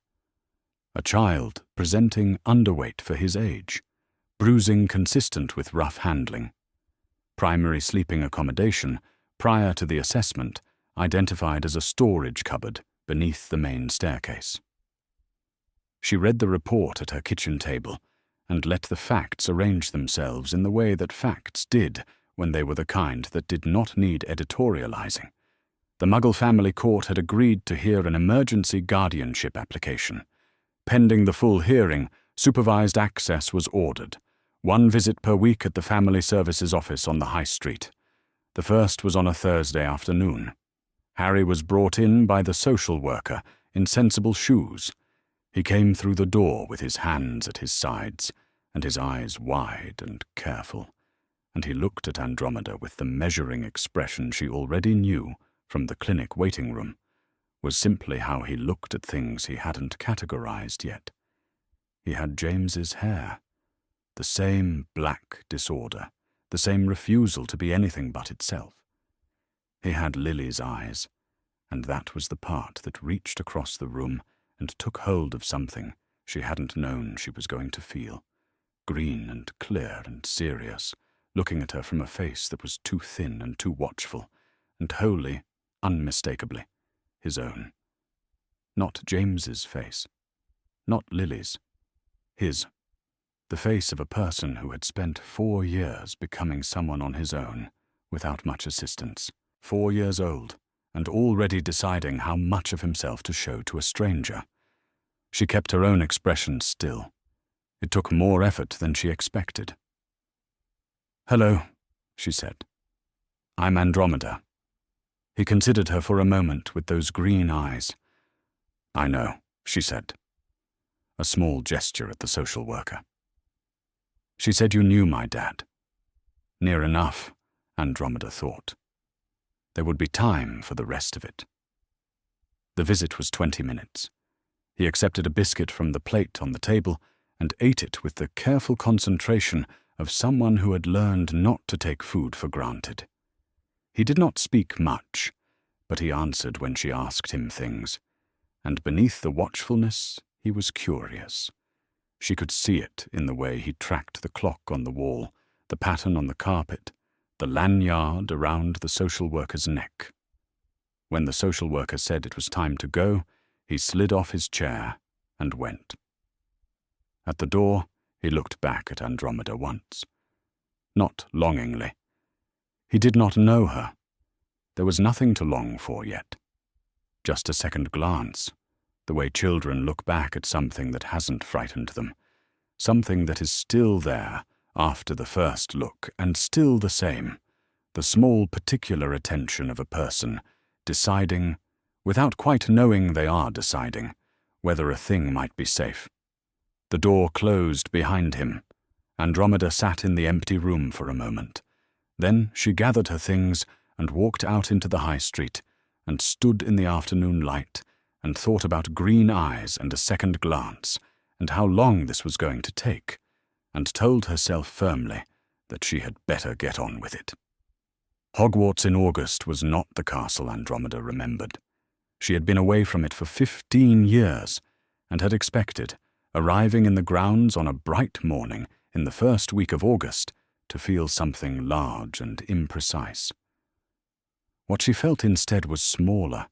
A child presenting underweight for his age, bruising consistent with rough handling. Primary sleeping accommodation, prior to the assessment, identified as a storage cupboard beneath the main staircase. She read the report at her kitchen table and let the facts arrange themselves in the way that facts did when they were the kind that did not need editorializing. The Muggle family court had agreed to hear an emergency guardianship application. Pending the full hearing, supervised access was ordered. 1 visit per week at the Family Services office on the High Street. The first was on a Thursday afternoon. Harry was brought in by the social worker in sensible shoes. He came through the door with his hands at his sides and his eyes wide and careful, and he looked at Andromeda with the measuring expression she already knew from the clinic waiting room, was simply how he looked at things he hadn't categorized yet. He had James's hair, the same black disorder, the same refusal to be anything but itself. He had Lily's eyes, and that was the part that reached across the room and took hold of something she hadn't known she was going to feel, green and clear and serious, looking at her from a face that was too thin and too watchful, and wholly, unmistakably, his own. Not James's face, not Lily's, his. The face of a person who had spent 4 years becoming someone on his own, without much assistance, 4 years old, and already deciding how much of himself to show to a stranger. She kept her own expression still. It took more effort than she expected. "Hello," she said. "I'm Andromeda." He considered her for a moment with those green eyes. "I know," she said. A small gesture at the social worker. "She said you knew my dad." Near enough, Andromeda thought. There would be time for the rest of it. The visit was 20 minutes. He accepted a biscuit from the plate on the table and ate it with the careful concentration of someone who had learned not to take food for granted. He did not speak much, but he answered when she asked him things, and beneath the watchfulness he was curious. She could see it in the way he tracked the clock on the wall, the pattern on the carpet, the lanyard around the social worker's neck. When the social worker said it was time to go, he slid off his chair and went. At the door, he looked back at Andromeda once. Not longingly. He did not know her. There was nothing to long for yet. Just a second glance, the way children look back at something that hasn't frightened them, something that is still there after the first look and still the same, the small particular attention of a person deciding, without quite knowing they are deciding, whether a thing might be safe. The door closed behind him. Andromeda sat in the empty room for a moment. Then she gathered her things and walked out into the high street and stood in the afternoon light and thought about green eyes and a second glance, and how long this was going to take, and told herself firmly that she had better get on with it. Hogwarts in August was not the castle Andromeda remembered. She had been away from it for 15 years, and had expected, arriving in the grounds on a bright morning in the first week of August, to feel something large and imprecise. What she felt instead was smaller,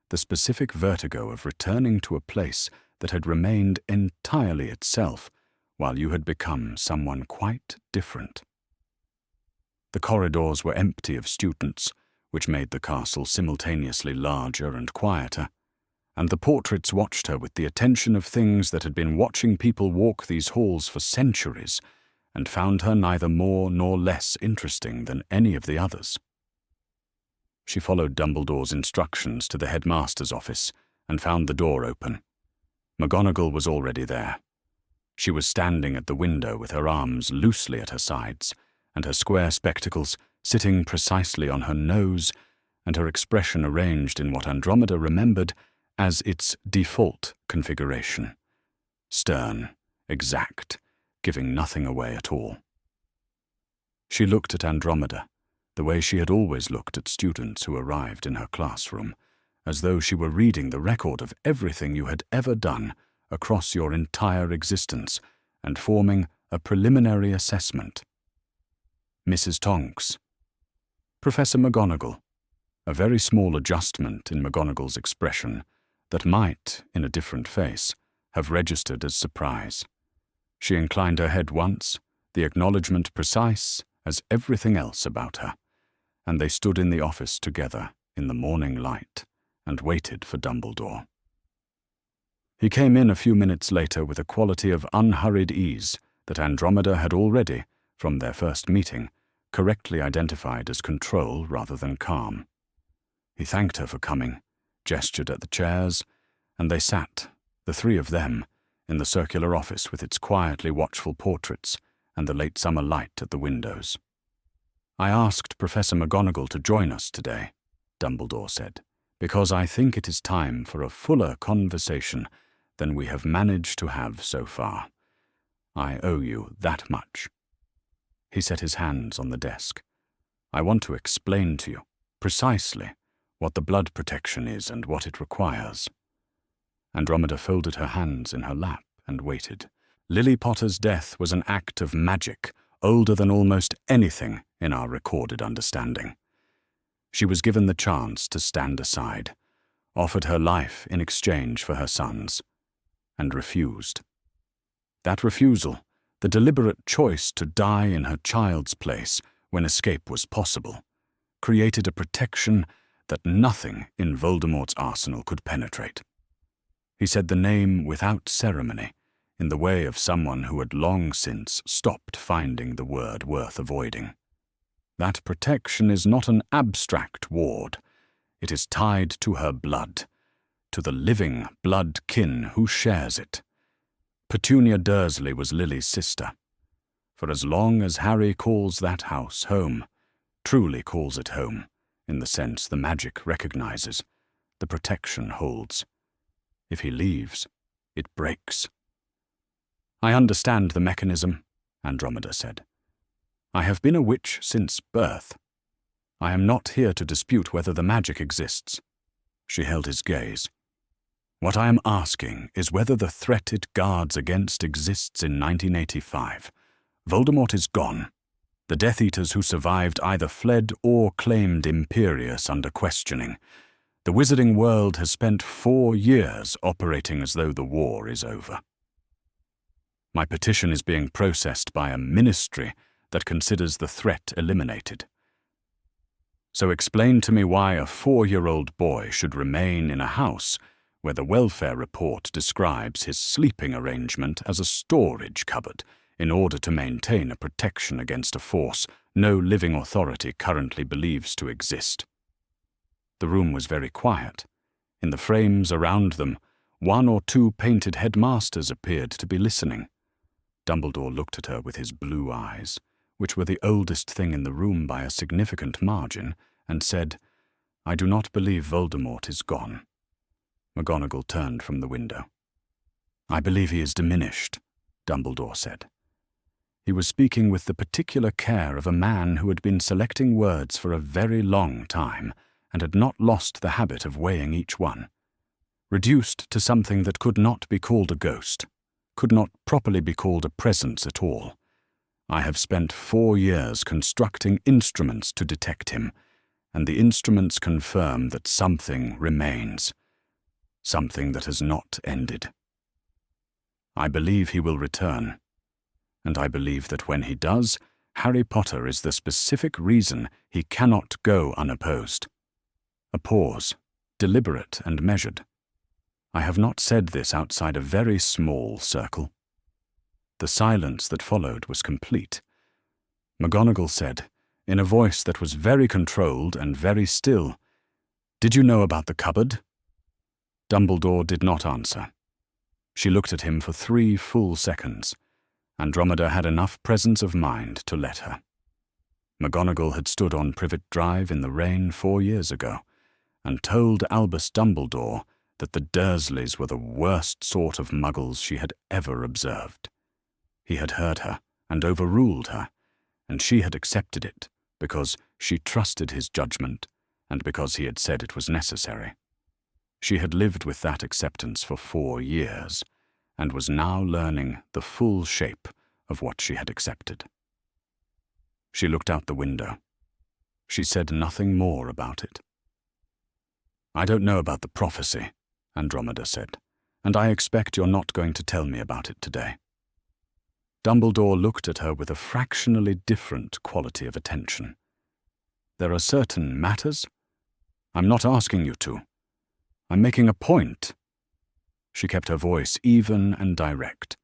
the specific vertigo of returning to a place that had remained entirely itself while you had become someone quite different. The corridors were empty of students, which made the castle simultaneously larger and quieter, and the portraits watched her with the attention of things that had been watching people walk these halls for centuries, and found her neither more nor less interesting than any of the others. She followed Dumbledore's instructions to the headmaster's office and found the door open. McGonagall was already there. She was standing at the window with her arms loosely at her sides, and her square spectacles sitting precisely on her nose, and her expression arranged in what Andromeda remembered as its default configuration: stern, exact, giving nothing away at all. She looked at Andromeda, the way she had always looked at students who arrived in her classroom, as though she were reading the record of everything you had ever done across your entire existence and forming a preliminary assessment. Mrs. Tonks. Professor McGonagall. A very small adjustment in McGonagall's expression that might, in a different face, have registered as surprise. She inclined her head once, the acknowledgement precise as everything else about her, and they stood in the office together in the morning light and waited for Dumbledore. He came in a few minutes later with a quality of unhurried ease that Andromeda had already, from their first meeting, correctly identified as control rather than calm. He thanked her for coming, gestured at the chairs, and they sat, the three of them, in the circular office with its quietly watchful portraits and the late summer light at the windows. "I asked Professor McGonagall to join us today," Dumbledore said, "because I think it is time for a fuller conversation than we have managed to have so far. I owe you that much." He set his hands on the desk. "I want to explain to you, precisely, what the blood protection is and what it requires." Andromeda folded her hands in her lap and waited. Lily Potter's death was an act of magic, older than almost anything in our recorded understanding. She was given the chance to stand aside, offered her life in exchange for her son's, and refused. That refusal, the deliberate choice to die in her child's place when escape was possible, created a protection that nothing in Voldemort's arsenal could penetrate. He said the name without ceremony, in the way of someone who had long since stopped finding the word worth avoiding. That protection is not an abstract ward. It is tied to her blood, to the living blood kin who shares it. Petunia Dursley was Lily's sister. For as long as Harry calls that house home, truly calls it home, in the sense the magic recognizes, the protection holds. If he leaves, it breaks. "I understand the mechanism," Andromeda said. "I have been a witch since birth. I am not here to dispute whether the magic exists." She held his gaze. "What I am asking is whether the threat it guards against exists in 1985. Voldemort is gone. The Death Eaters who survived either fled or claimed Imperius under questioning. The wizarding world has spent 4 years operating as though the war is over. My petition is being processed by a ministry that considers the threat eliminated. So explain to me why a 4-year-old boy should remain in a house where the welfare report describes his sleeping arrangement as a storage cupboard in order to maintain a protection against a force no living authority currently believes to exist." The room was very quiet. In the frames around them, 1 or 2 painted headmasters appeared to be listening. Dumbledore looked at her with his blue eyes, which were the oldest thing in the room by a significant margin, and said, "I do not believe Voldemort is gone. McGonagall turned from the window. "I believe he is diminished," Dumbledore said. He was speaking with the particular care of a man who had been selecting words for a very long time and had not lost the habit of weighing each one. Reduced to something that could not be called a ghost, could not properly be called a presence at all. I have spent 4 years constructing instruments to detect him, and the instruments confirm that something remains, something that has not ended. I believe he will return, and I believe that when he does, Harry Potter is the specific reason he cannot go unopposed. A pause, deliberate and measured. I have not said this outside a very small circle. The silence that followed was complete. McGonagall said, in a voice that was very controlled and very still, "Did you know about the cupboard?" Dumbledore did not answer. She looked at him for 3 full seconds. Andromeda had enough presence of mind to let her. McGonagall had stood on Privet Drive in the rain 4 years ago and told Albus Dumbledore that the Dursleys were the worst sort of muggles she had ever observed. He had heard her and overruled her, and she had accepted it because she trusted his judgment and because he had said it was necessary. She had lived with that acceptance for 4 years and was now learning the full shape of what she had accepted. She looked out the window. She said nothing more about it. "I don't know about the prophecy," Andromeda said, "and I expect you're not going to tell me about it today." Dumbledore looked at her with a fractionally different quality of attention. "There are certain matters. I'm not asking you to. I'm making a point." She kept her voice even and direct.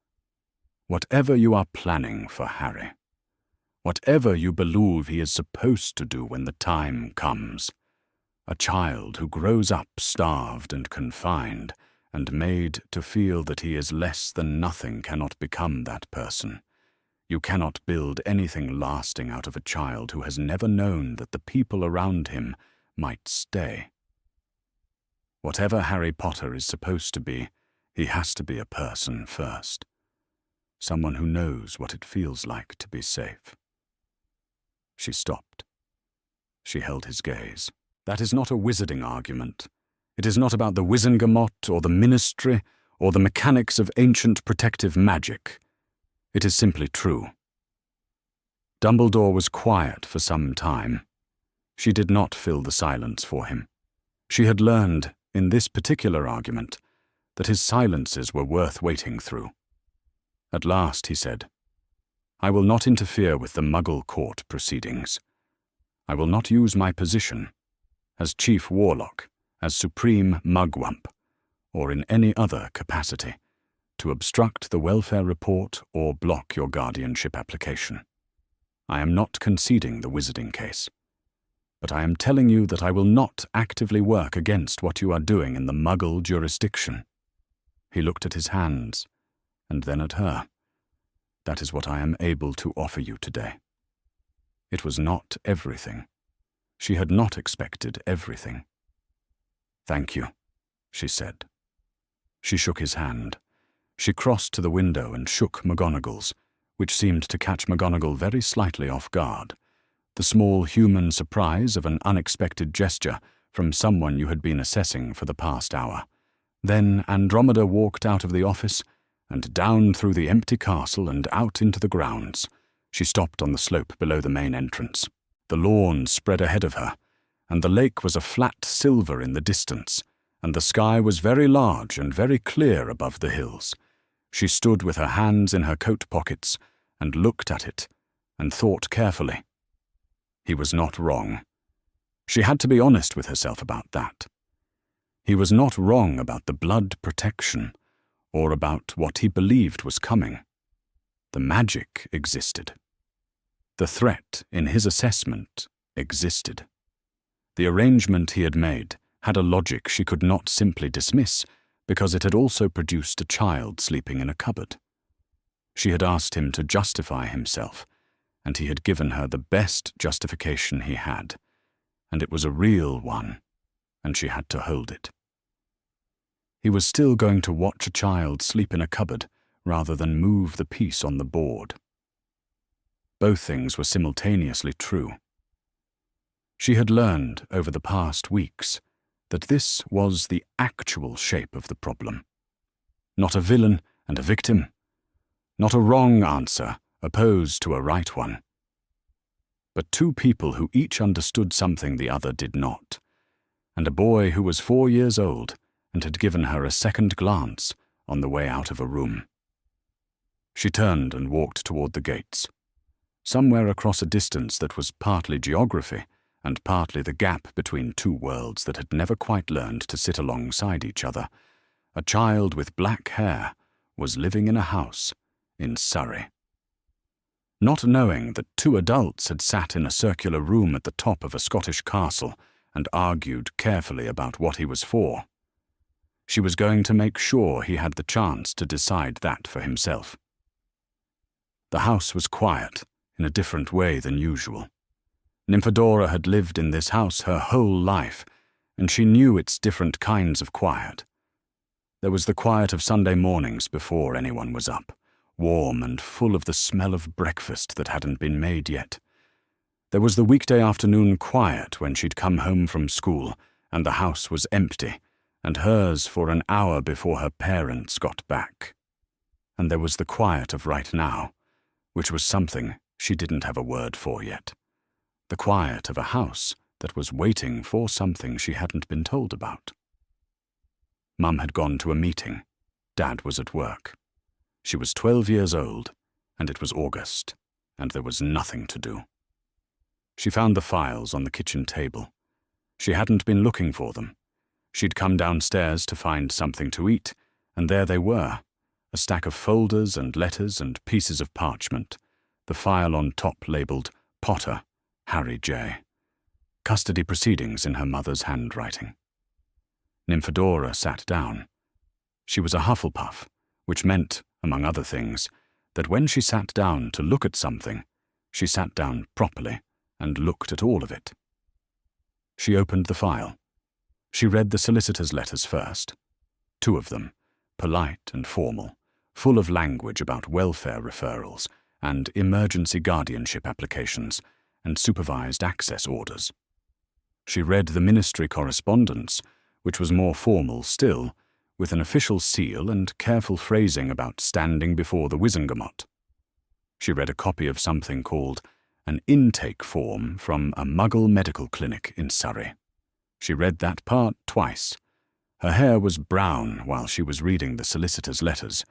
"Whatever you are planning for Harry, whatever you believe he is supposed to do when the time comes, a child who grows up starved and confined and made to feel that he is less than nothing cannot become that person. You cannot build anything lasting out of a child who has never known that the people around him might stay. Whatever Harry Potter is supposed to be, he has to be a person first. Someone who knows what it feels like to be safe." She stopped. She held his gaze. "That is not a wizarding argument. It is not about the Wizengamot or the Ministry or the mechanics of ancient protective magic. It is simply true." Dumbledore was quiet for some time. She did not fill the silence for him. She had learned, in this particular argument, that his silences were worth waiting through. At last he said, "I will not interfere with the Muggle court proceedings. I will not use my position, as Chief Warlock, as Supreme Mugwump, or in any other capacity, to obstruct the welfare report or block your guardianship application. I am not conceding the wizarding case, but I am telling you that I will not actively work against what you are doing in the Muggle jurisdiction." He looked at his hands, and then at her. "That is what I am able to offer you today." It was not everything. She had not expected everything. "Thank you," she said. She shook his hand. She crossed to the window and shook McGonagall's, which seemed to catch McGonagall very slightly off guard. The small human surprise of an unexpected gesture from someone you had been assessing for the past hour. Then Andromeda walked out of the office and down through the empty castle and out into the grounds. She stopped on the slope below the main entrance. The lawn spread ahead of her, and the lake was a flat silver in the distance, and the sky was very large and very clear above the hills. She stood with her hands in her coat pockets and looked at it and thought carefully. He was not wrong. She had to be honest with herself about that. He was not wrong about the blood protection or about what he believed was coming. The magic existed. The threat, in his assessment, existed. The arrangement he had made had a logic she could not simply dismiss because it had also produced a child sleeping in a cupboard. She had asked him to justify himself, and he had given her the best justification he had, and it was a real one, and she had to hold it. He was still going to watch a child sleep in a cupboard rather than move the piece on the board. Both things were simultaneously true. She had learned over the past weeks that this was the actual shape of the problem. Not a villain and a victim. Not a wrong answer opposed to a right one. But two people who each understood something the other did not, and a boy who was 4 years old and had given her a second glance on the way out of a room. She turned and walked toward the gates. Somewhere across a distance that was partly geography and partly the gap between two worlds that had never quite learned to sit alongside each other, a child with black hair was living in a house in Surrey. Not knowing that 2 adults had sat in a circular room at the top of a Scottish castle and argued carefully about what he was for, she was going to make sure he had the chance to decide that for himself. The house was quiet in a different way than usual. Nymphadora had lived in this house her whole life, and she knew its different kinds of quiet. There was the quiet of Sunday mornings before anyone was up, warm and full of the smell of breakfast that hadn't been made yet. There was the weekday afternoon quiet when she'd come home from school and the house was empty, and hers for an hour before her parents got back. And there was the quiet of right now, which was something she didn't have a word for yet. The quiet of a house that was waiting for something she hadn't been told about. Mum had gone to a meeting. Dad was at work. She was 12 years old, and it was August, and there was nothing to do. She found the files on the kitchen table. She hadn't been looking for them. She'd come downstairs to find something to eat, and there they were, a stack of folders and letters and pieces of parchment, the file on top labelled Potter, Harry J. Custody proceedings in her mother's handwriting. Nymphadora sat down. She was a Hufflepuff, which meant, among other things, that when she sat down to look at something, she sat down properly and looked at all of it. She opened the file. She read the solicitor's letters first. 2 of them, polite and formal, full of language about welfare referrals and emergency guardianship applications and supervised access orders. She read the ministry correspondence, which was more formal still, with an official seal and careful phrasing about standing before the Wizengamot. She read a copy of something called an intake form from a Muggle medical clinic in Surrey. She read that part twice. Her hair was brown while she was reading the solicitor's letters,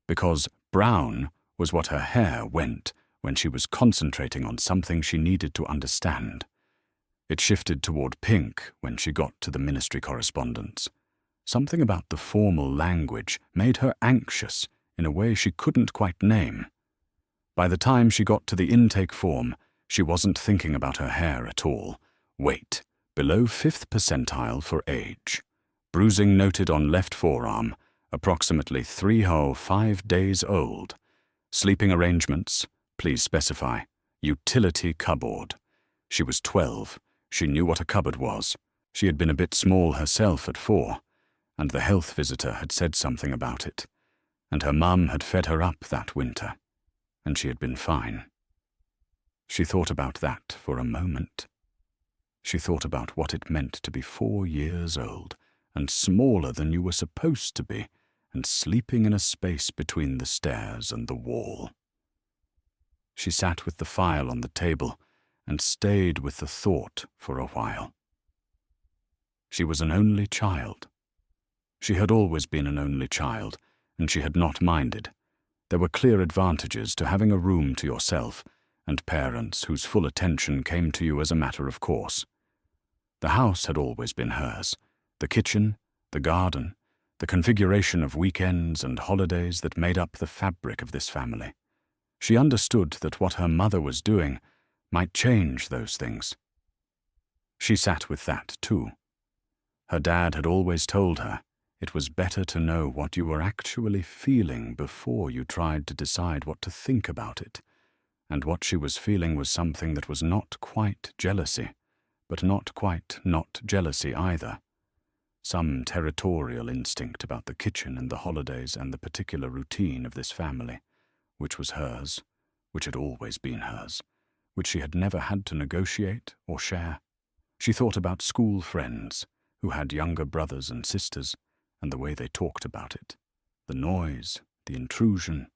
because brown was what her hair went when she was concentrating on something she needed to understand. It shifted toward pink when she got to the ministry correspondence. Something about the formal language made her anxious in a way she couldn't quite name. By the time she got to the intake form, she wasn't thinking about her hair at all. Weight, below 5th percentile for age. Bruising noted on left forearm, approximately 3-5 days old. Sleeping arrangements, please specify. Utility cupboard. She was 12. She knew what a cupboard was. She had been a bit small herself at 4, and the health visitor had said something about it. And her mum had fed her up that winter, and she had been fine. She thought about that for a moment. She thought about what it meant to be 4 years old, and smaller than you were supposed to be, and sleeping in a space between the stairs and the wall. She sat with the file on the table and stayed with the thought for a while. She was an only child. She had always been an only child, and she had not minded. There were clear advantages to having a room to yourself and parents whose full attention came to you as a matter of course. The house had always been hers, the kitchen, the garden, the configuration of weekends and holidays that made up the fabric of this family. She understood that what her mother was doing might change those things. She sat with that too. Her dad had always told her it was better to know what you were actually feeling before you tried to decide what to think about it, and what she was feeling was something that was not quite jealousy, but not quite not jealousy either. some territorial instinct about the kitchen and the holidays and the particular routine of this family, which was hers, which had always been hers, which she had never had to negotiate or share. She thought about school friends who had younger brothers and sisters, and the way they talked about it, the noise, the intrusion,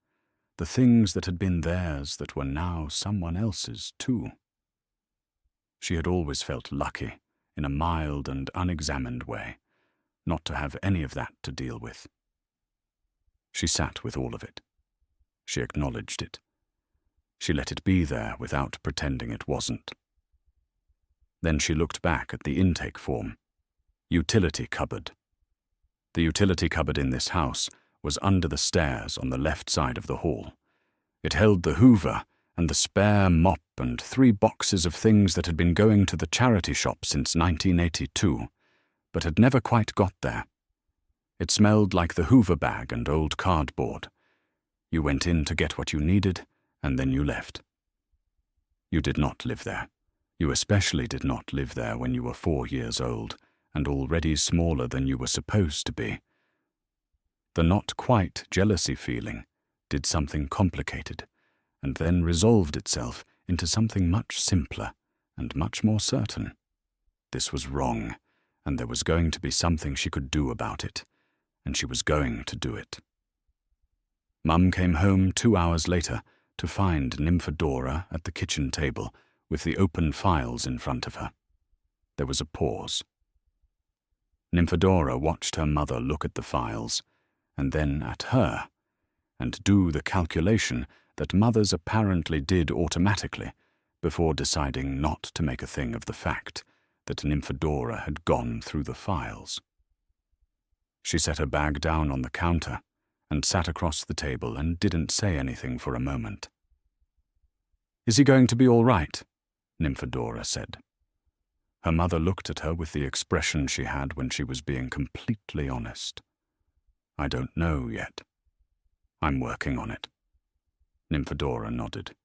the things that had been theirs that were now someone else's too. She had always felt lucky, in a mild and unexamined way, not to have any of that to deal with. She sat with all of it. She acknowledged it. She let it be there without pretending it wasn't. Then she looked back at the intake form. Utility cupboard. The utility cupboard in this house was under the stairs on the left side of the hall. It held the Hoover and the spare mop and 3 boxes of things that had been going to the charity shop since 1982, but had never quite got there. It smelled like the Hoover bag and old cardboard. You went in to get what you needed, and then you left. You did not live there. You especially did not live there when you were 4 years old, and already smaller than you were supposed to be. The not quite jealousy feeling did something complicated, and then resolved itself into something much simpler and much more certain. This was wrong, and there was going to be something she could do about it, and she was going to do it. Mum came home 2 hours later to find Nymphadora at the kitchen table with the open files in front of her. There was a pause. Nymphadora watched her mother look at the files, and then at her, and do the calculation that mothers apparently did automatically before deciding not to make a thing of the fact that Nymphadora had gone through the files. She set her bag down on the counter and sat across the table and didn't say anything for a moment. "Is he going to be all right?" Nymphadora said. Her mother looked at her with the expression she had when she was being completely honest. "I don't know yet. I'm working on it." Nymphadora nodded.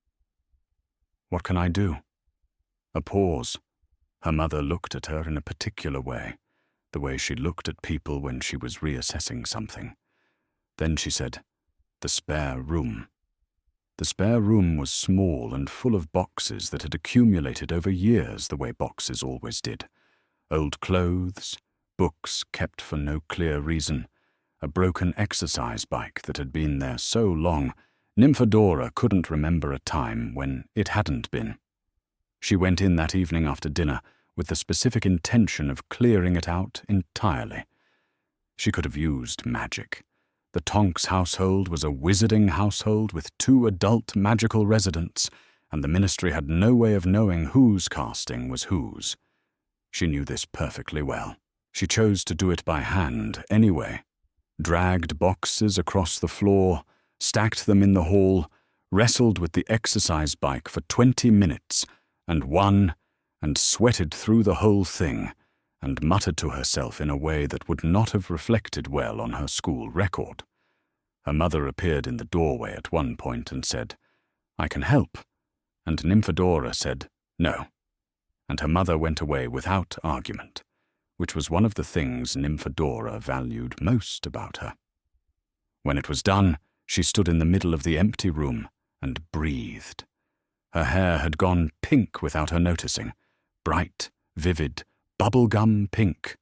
"What can I do?" A pause. Her mother looked at her in a particular way, the way she looked at people when she was reassessing something. Then she said, "The spare room." The spare room was small and full of boxes that had accumulated over years the way boxes always did. Old clothes, books kept for no clear reason, a broken exercise bike that had been there so long, Nymphadora couldn't remember a time when it hadn't been. She went in that evening after dinner with the specific intention of clearing it out entirely. She could have used magic. The Tonks household was a wizarding household with 2 adult magical residents, and the ministry had no way of knowing whose casting was whose. She knew this perfectly well. She chose to do it by hand anyway. Dragged boxes across the floor, stacked them in the hall, wrestled with the exercise bike for 20 minutes, and won, and sweated through the whole thing, and muttered to herself in a way that would not have reflected well on her school record. Her mother appeared in the doorway at one point and said, "I can help," and Nymphadora said, "No," and her mother went away without argument, which was one of the things Nymphadora valued most about her. When it was done, she stood in the middle of the empty room and breathed. Her hair had gone pink without her noticing, bright, vivid, bubblegum pink,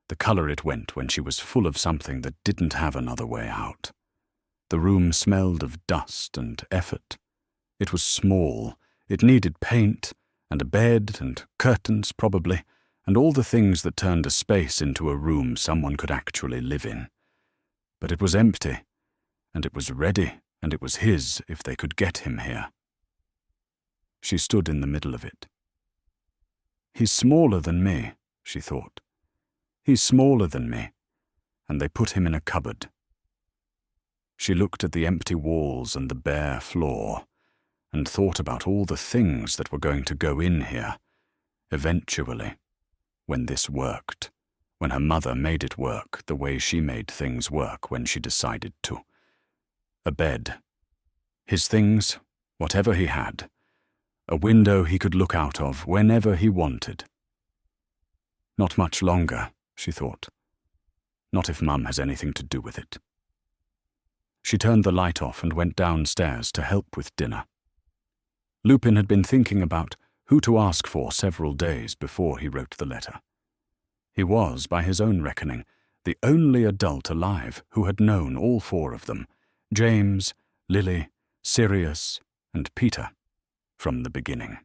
the color it went when she was full of something that didn't have another way out. The room smelled of dust and effort. It was small, it needed paint, and a bed and curtains probably, and all the things that turned a space into a room someone could actually live in. But it was empty, and it was ready, and it was his if they could get him here. She stood in the middle of it. "He's smaller than me," she thought. "He's smaller than me," and they put him in a cupboard. She looked at the empty walls and the bare floor, and thought about all the things that were going to go in here, eventually, when this worked, when her mother made it work the way she made things work when she decided to. A bed. His things, whatever he had. A window he could look out of whenever he wanted. Not much longer, she thought. Not if Mum has anything to do with it. She turned the light off and went downstairs to help with dinner. Lupin had been thinking about who to ask for several days before he wrote the letter. He was, by his own reckoning, the only adult alive who had known all four of them, James, Lily, Sirius, and Peter, from the beginning.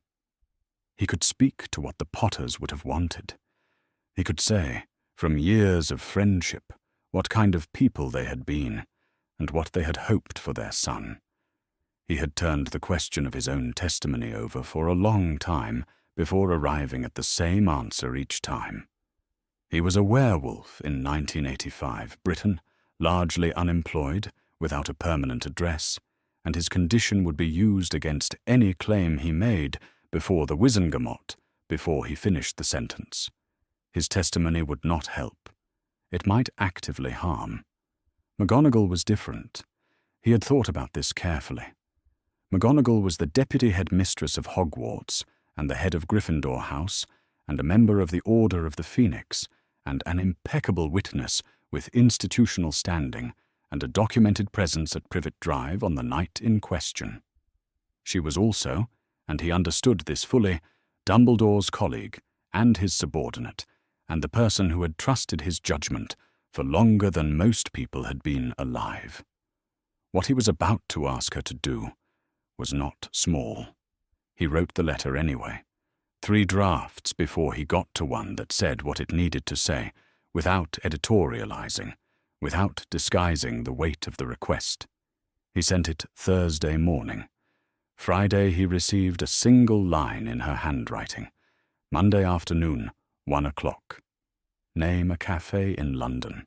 He could speak to what the Potters would have wanted. He could say, from years of friendship, what kind of people they had been, and what they had hoped for their son. He had turned the question of his own testimony over for a long time before arriving at the same answer each time. He was a werewolf in 1985 Britain, largely unemployed, without a permanent address, and his condition would be used against any claim he made before the Wizengamot, before he finished the sentence. His testimony would not help. It might actively harm. McGonagall was different. He had thought about this carefully. McGonagall was the deputy headmistress of Hogwarts and the head of Gryffindor House and a member of the Order of the Phoenix and an impeccable witness with institutional standing and a documented presence at Privet Drive on the night in question. She was also, and he understood this fully, Dumbledore's colleague and his subordinate, and the person who had trusted his judgment for longer than most people had been alive. What he was about to ask her to do was not small. He wrote the letter anyway, 3 drafts before he got to one that said what it needed to say, without editorializing, without disguising the weight of the request. He sent it Thursday morning. Friday he received a single line in her handwriting. Monday afternoon, 1 o'clock. Name a cafe in London.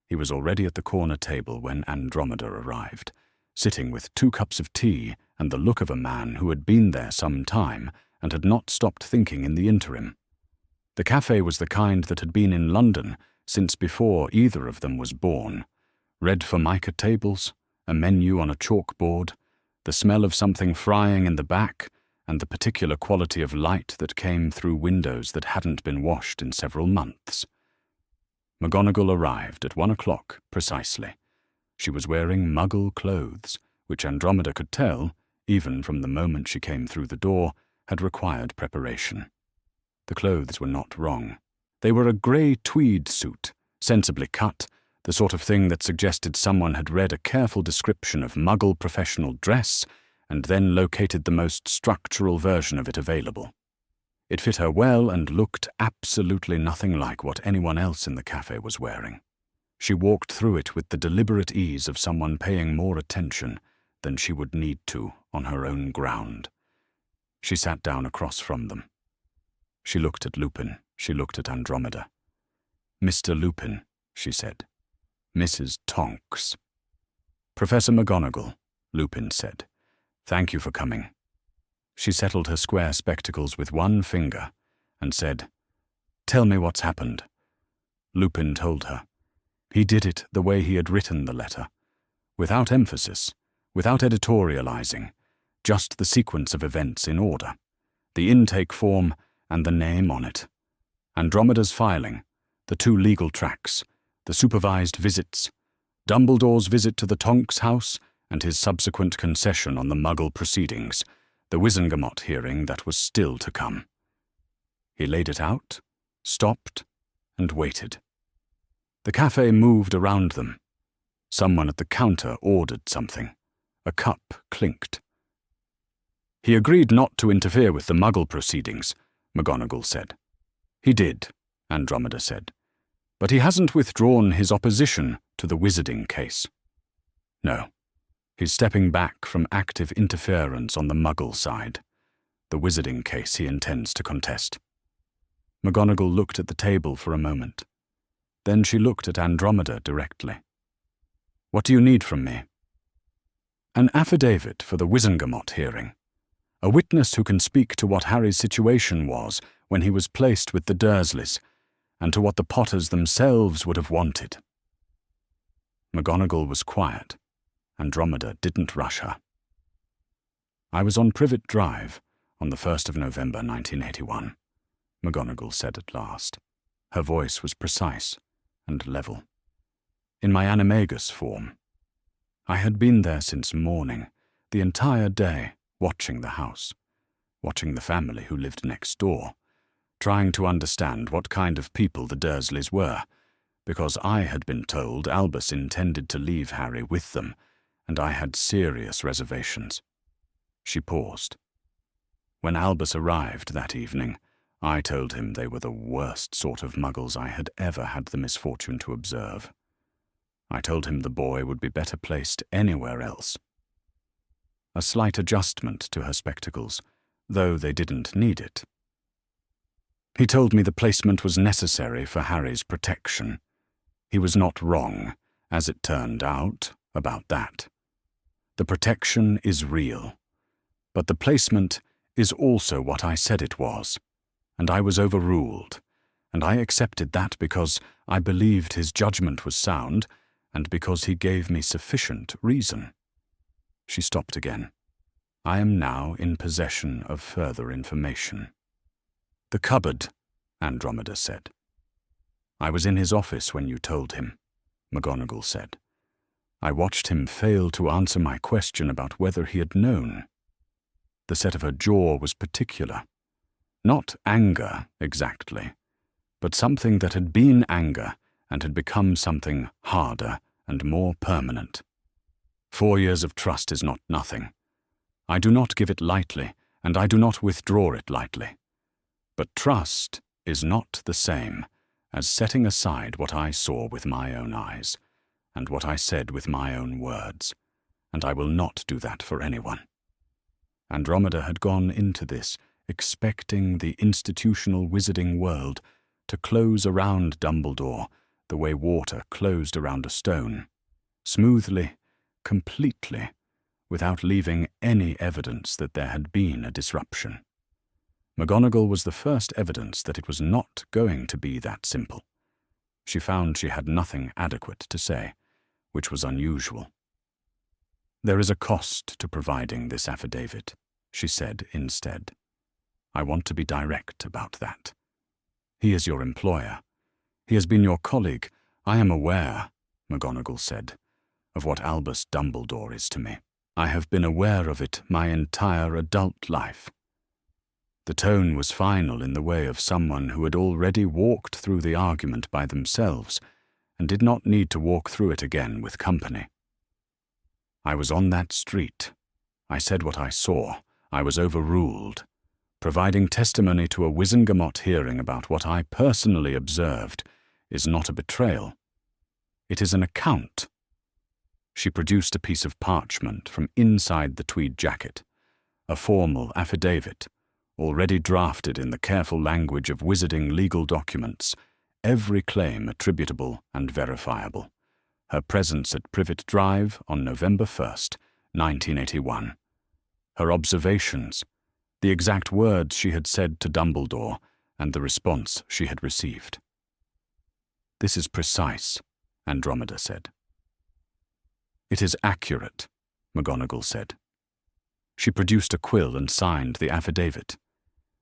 He was already at the corner table when Andromeda arrived, sitting with 2 cups of tea and the look of a man who had been there some time and had not stopped thinking in the interim. The cafe was the kind that had been in London since before either of them was born. Red formica tables, a menu on a chalkboard, the smell of something frying in the back, and the particular quality of light that came through windows that hadn't been washed in several months. McGonagall arrived at 1 o'clock precisely. She was wearing Muggle clothes, which Andromeda could tell, even from the moment she came through the door, had required preparation. The clothes were not wrong. They were a grey tweed suit, sensibly cut, the sort of thing that suggested someone had read a careful description of Muggle professional dress and then located the most structural version of it available. It fit her well and looked absolutely nothing like what anyone else in the cafe was wearing. She walked through it with the deliberate ease of someone paying more attention than she would need to on her own ground. She sat down across from them. She looked at Lupin. She looked at Andromeda. "Mr. Lupin," she said. "Mrs. Tonks." "Professor McGonagall," Lupin said. "Thank you for coming." She settled her square spectacles with one finger and said, "Tell me what's happened." Lupin told her. He did it the way he had written the letter, without emphasis, without editorializing, just the sequence of events in order, the intake form and the name on it, Andromeda's filing, the 2 legal tracks, the supervised visits, Dumbledore's visit to the Tonks house and his subsequent concession on the Muggle proceedings, the Wizengamot hearing that was still to come. He laid it out, stopped, and waited. The cafe moved around them. Someone at the counter ordered something. A cup clinked. "He agreed not to interfere with the Muggle proceedings," McGonagall said. "He did," Andromeda said. "But he hasn't withdrawn his opposition to the wizarding case. No. He's stepping back from active interference on the Muggle side. The wizarding case he intends to contest." McGonagall looked at the table for a moment. Then she looked at Andromeda directly. "What do you need from me?" "An affidavit for the Wizengamot hearing. A witness who can speak to what Harry's situation was when he was placed with the Dursleys, and to what the Potters themselves would have wanted." McGonagall was quiet. Andromeda didn't rush her. "I was on Privet Drive on the 1st of November 1981, McGonagall said at last. Her voice was precise and level. in my animagus form. I had been there since morning, the entire day, watching the house, watching the family who lived next door, trying to understand what kind of people the Dursleys were, because I had been told Albus intended to leave Harry with them, and I had serious reservations. She paused. When Albus arrived that evening, I told him they were the worst sort of muggles I had ever had the misfortune to observe. I told him the boy would be better placed anywhere else. A slight adjustment to her spectacles, though they didn't need it. He told me the placement was necessary for Harry's protection. He was not wrong, as it turned out, about that. The protection is real, but the placement is also what I said it was, and I was overruled, and I accepted that because I believed his judgment was sound and because he gave me sufficient reason. She stopped again. I am now in possession of further information. The cupboard, Andromeda said. I was in his office when you told him, McGonagall said. I watched him fail to answer my question about whether he had known. The set of her jaw was particular. Not anger, exactly, but something that had been anger and had become something harder and more permanent. 4 years of trust is not nothing. I do not give it lightly, and I do not withdraw it lightly. But trust is not the same as setting aside what I saw with my own eyes, and what I said with my own words, and I will not do that for anyone. Andromeda had gone into this expecting the institutional wizarding world to close around Dumbledore the way water closed around a stone, smoothly, completely, without leaving any evidence that there had been a disruption. McGonagall was the first evidence that it was not going to be that simple. She found she had nothing adequate to say, which was unusual. There is a cost to providing this affidavit, she said instead. I want to be direct about that. He is your employer. He has been your colleague. I am aware, McGonagall said, of what Albus Dumbledore is to me. I have been aware of it my entire adult life. The tone was final in the way of someone who had already walked through the argument by themselves and did not need to walk through it again with company. I was on that street. I said what I saw. I was overruled. Providing testimony to a Wizengamot hearing about what I personally observed is not a betrayal. It is an account. She produced a piece of parchment from inside the tweed jacket, a formal affidavit, already drafted in the careful language of wizarding legal documents, every claim attributable and verifiable. Her presence at Privet Drive on November 1st, 1981. Her observations, the exact words she had said to Dumbledore, and the response she had received. This is precise, Andromeda said. It is accurate, McGonagall said. She produced a quill and signed the affidavit,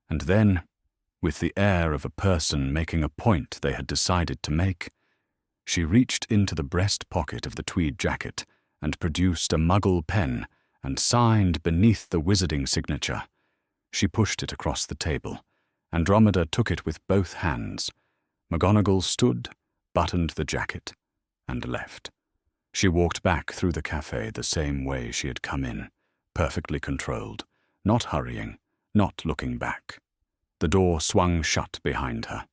and then, with the air of a person making a point they had decided to make, she reached into the breast pocket of the tweed jacket and produced a Muggle pen and signed beneath the wizarding signature. She pushed it across the table. Andromeda took it with both hands. McGonagall stood, buttoned the jacket, and left. She walked back through the cafe the same way she had come in, perfectly controlled, not hurrying, not looking back. The door swung shut behind her.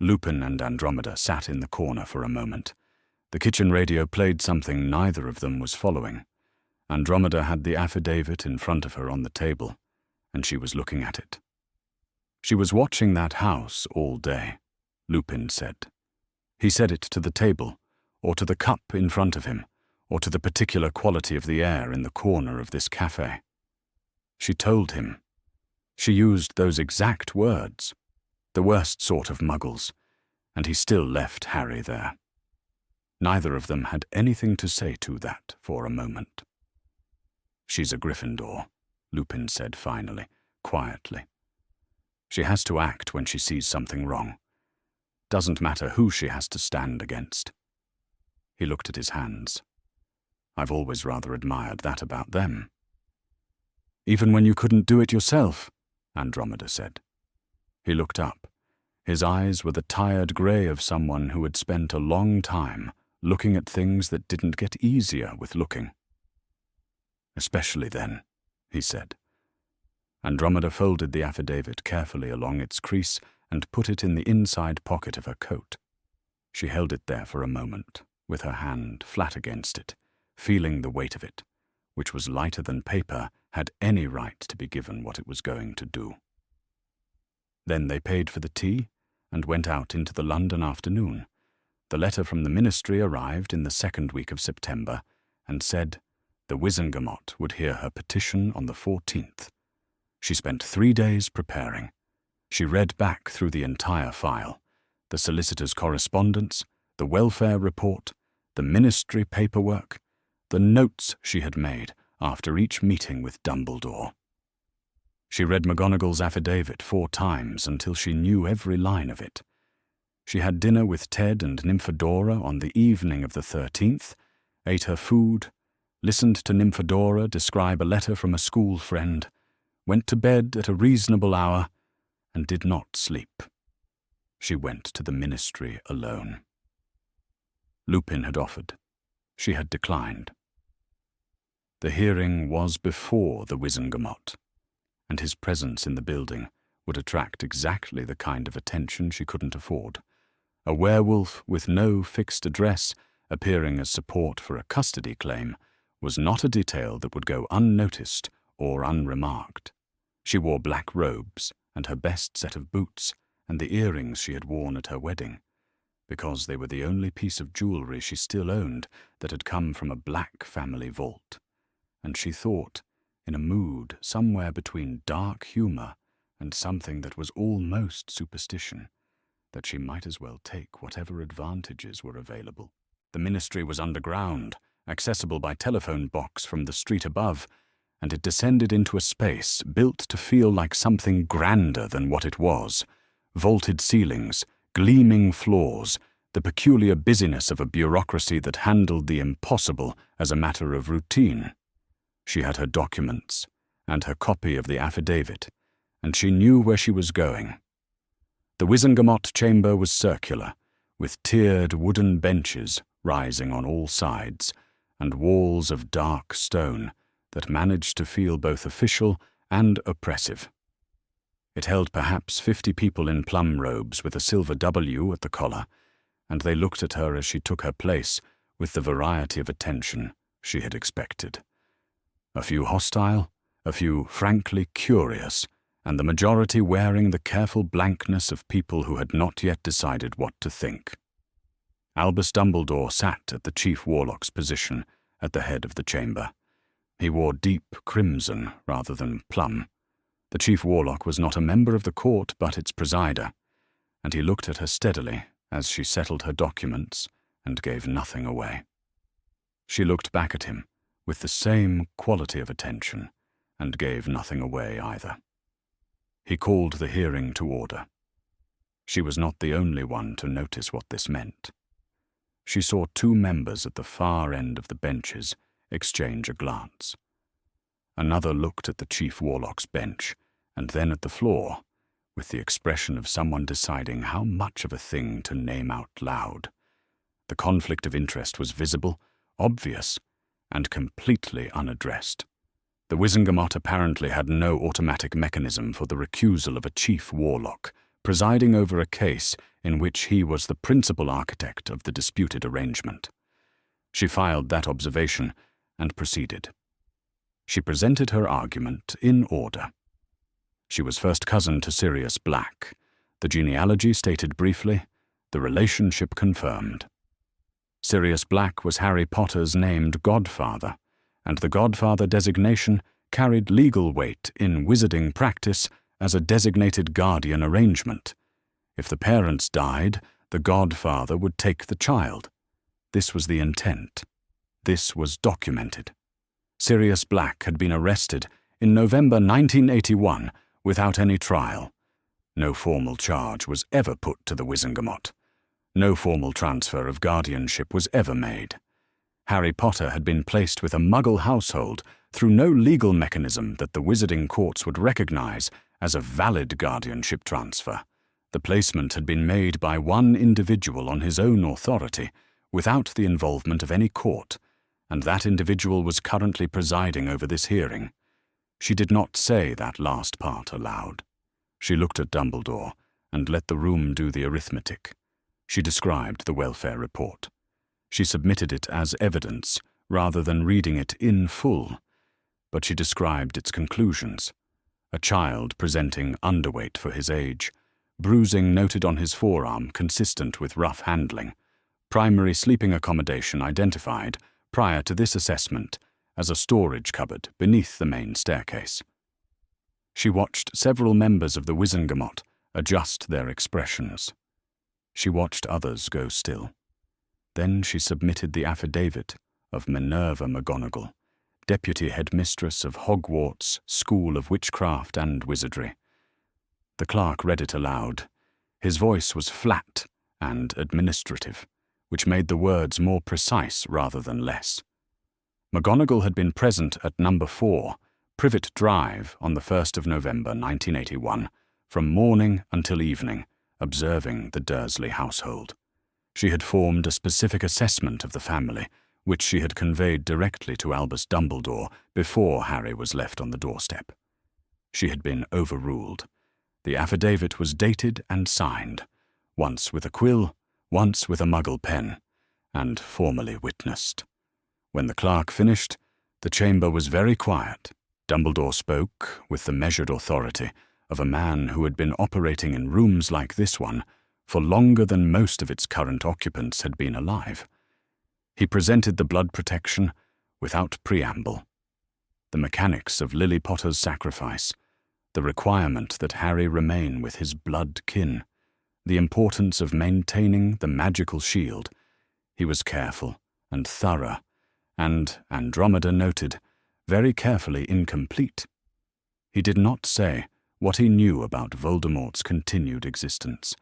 Lupin and Andromeda sat in the corner for a moment. The kitchen radio played something neither of them was following. Andromeda had the affidavit in front of her on the table, and she was looking at it. She was watching that house all day, Lupin said. He said it to the table, or to the cup in front of him, or to the particular quality of the air in the corner of this cafe. She told him. She used those exact words, the worst sort of muggles, and he still left Harry there. Neither of them had anything to say to that for a moment. She's a Gryffindor, Lupin said finally, quietly. She has to act when she sees something wrong. Doesn't matter who she has to stand against. He looked at his hands. I've always rather admired that about them. Even when you couldn't do it yourself, Andromeda said. He looked up. His eyes were the tired grey of someone who had spent a long time looking at things that didn't get easier with looking. Especially then, he said. Andromeda folded the affidavit carefully along its crease and put it in the inside pocket of her coat. She held it there for a moment, with her hand flat against it, feeling the weight of it, which was lighter than paper had any right to be given what it was going to do. Then they paid for the tea and went out into the London afternoon. The letter from the ministry arrived in the second week of September and said the Wizengamot would hear her petition on the 14th. She spent 3 days preparing. She read back through the entire file, the solicitor's correspondence, the welfare report, the ministry paperwork, the notes she had made after each meeting with Dumbledore. She read McGonagall's affidavit 4 times until she knew every line of it. She had dinner with Ted and Nymphadora on the evening of the 13th, ate her food, listened to Nymphadora describe a letter from a school friend, went to bed at a reasonable hour, and did not sleep. She went to the ministry alone. Lupin had offered. She had declined. The hearing was before the Wizengamot, and his presence in the building would attract exactly the kind of attention she couldn't afford. A werewolf with no fixed address appearing as support for a custody claim was not a detail that would go unnoticed or unremarked. She wore black robes and her best set of boots and the earrings she had worn at her wedding, because they were the only piece of jewelry she still owned that had come from a black family vault. And she thought, in a mood somewhere between dark humour and something that was almost superstition, that she might as well take whatever advantages were available. The ministry was underground, accessible by telephone box from the street above, and it descended into a space built to feel like something grander than what it was. Vaulted ceilings, gleaming floors, the peculiar busyness of a bureaucracy that handled the impossible as a matter of routine. She had her documents and her copy of the affidavit, and she knew where she was going. The Wizengamot chamber was circular, with tiered wooden benches rising on all sides, and walls of dark stone that managed to feel both official and oppressive. It held perhaps 50 people in plum robes with a silver W at the collar, and they looked at her as she took her place with the variety of attention she had expected. A few hostile, a few frankly curious, and the majority wearing the careful blankness of people who had not yet decided what to think. Albus Dumbledore sat at the Chief Warlock's position at the head of the chamber. He wore deep crimson rather than plum. The Chief Warlock was not a member of the court but its presider, and he looked at her steadily as she settled her documents and gave nothing away. She looked back at him with the same quality of attention and gave nothing away either. He called the hearing to order. She was not the only one to notice what this meant. She saw 2 members at the far end of the benches exchange a glance. Another looked at the Chief Warlock's bench and then at the floor, with the expression of someone deciding how much of a thing to name out loud. The conflict of interest was visible, obvious, and completely unaddressed. The Wizengamot apparently had no automatic mechanism for the recusal of a Chief Warlock, presiding over a case in which he was the principal architect of the disputed arrangement. She filed that observation and proceeded. She presented her argument in order. She was first cousin to Sirius Black. The genealogy stated briefly, the relationship confirmed. Sirius Black was Harry Potter's named godfather, and the godfather designation carried legal weight in wizarding practice as a designated guardian arrangement. If the parents died, the godfather would take the child. This was the intent. This was documented. Sirius Black had been arrested in November 1981 without any trial. No formal charge was ever put to the Wizengamot. No formal transfer of guardianship was ever made. Harry Potter had been placed with a Muggle household through no legal mechanism that the wizarding courts would recognize as a valid guardianship transfer. The placement had been made by one individual on his own authority, without the involvement of any court, and that individual was currently presiding over this hearing. She did not say that last part aloud. She looked at Dumbledore and let the room do the arithmetic. She described the welfare report. She submitted it as evidence rather than reading it in full, but she described its conclusions. A child presenting underweight for his age, bruising noted on his forearm consistent with rough handling, primary sleeping accommodation identified prior to this assessment as a storage cupboard beneath the main staircase. She watched several members of the Wizengamot adjust their expressions. She watched others go still. Then she submitted the affidavit of Minerva McGonagall, Deputy Headmistress of Hogwarts School of Witchcraft and Wizardry. The clerk read it aloud. His voice was flat and administrative, which made the words more precise rather than less. McGonagall had been present at number 4, Privet Drive, on the 1st of November 1981, from morning until evening, observing the Dursley household. She had formed a specific assessment of the family, which she had conveyed directly to Albus Dumbledore before Harry was left on the doorstep. She had been overruled. The affidavit was dated and signed, once with a quill, once with a Muggle pen, and formally witnessed. When the clerk finished, the chamber was very quiet. Dumbledore spoke, with the measured authority of a man who had been operating in rooms like this one for longer than most of its current occupants had been alive. He presented the blood protection without preamble. The mechanics of Lily Potter's sacrifice, the requirement that Harry remain with his blood kin, the importance of maintaining the magical shield. He was careful and thorough, and, Andromeda noted, very carefully incomplete. He did not say what he knew about Voldemort's continued existence.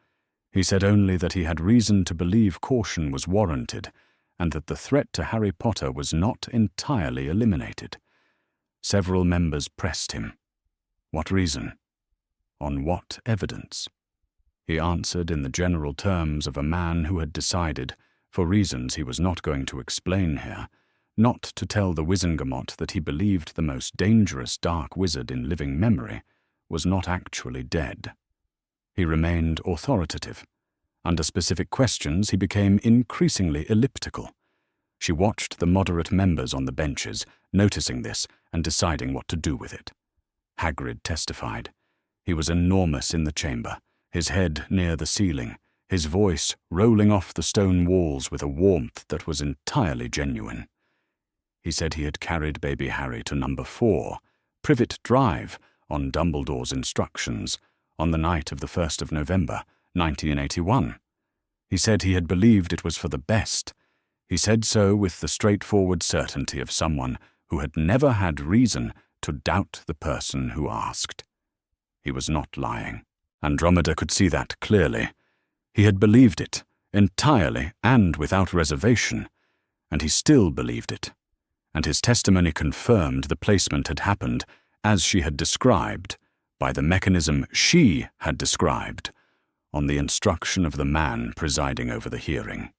He said only that he had reason to believe caution was warranted, and that the threat to Harry Potter was not entirely eliminated. Several members pressed him. What reason? On what evidence? He answered in the general terms of a man who had decided, for reasons he was not going to explain here, not to tell the Wizengamot that he believed the most dangerous dark wizard in living memory was not actually dead. He remained authoritative. Under specific questions, he became increasingly elliptical. She watched the moderate members on the benches, noticing this and deciding what to do with it. Hagrid testified. He was enormous in the chamber, his head near the ceiling, his voice rolling off the stone walls with a warmth that was entirely genuine. He said he had carried baby Harry to number 4, Privet Drive, on Dumbledore's instructions, on the night of the 1st of November, 1981. He said he had believed it was for the best. He said so with the straightforward certainty of someone who had never had reason to doubt the person who asked. He was not lying. Andromeda could see that clearly. He had believed it, entirely and without reservation, and he still believed it. And his testimony confirmed the placement had happened as she had described, by the mechanism she had described, on the instruction of the man presiding over the hearing.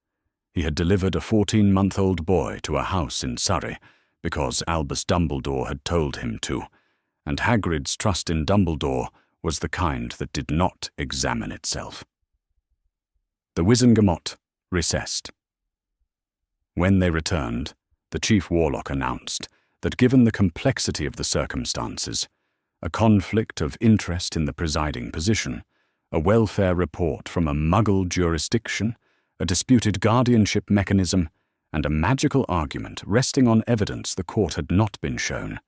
He had delivered a 14-month-old boy to a house in Surrey because Albus Dumbledore had told him to, and Hagrid's trust in Dumbledore was the kind that did not examine itself. The Wizengamot recessed. When they returned, the Chief Warlock announced that given the complexity of the circumstances, a conflict of interest in the presiding position, a welfare report from a Muggle jurisdiction, a disputed guardianship mechanism, and a magical argument resting on evidence the court had not been shown,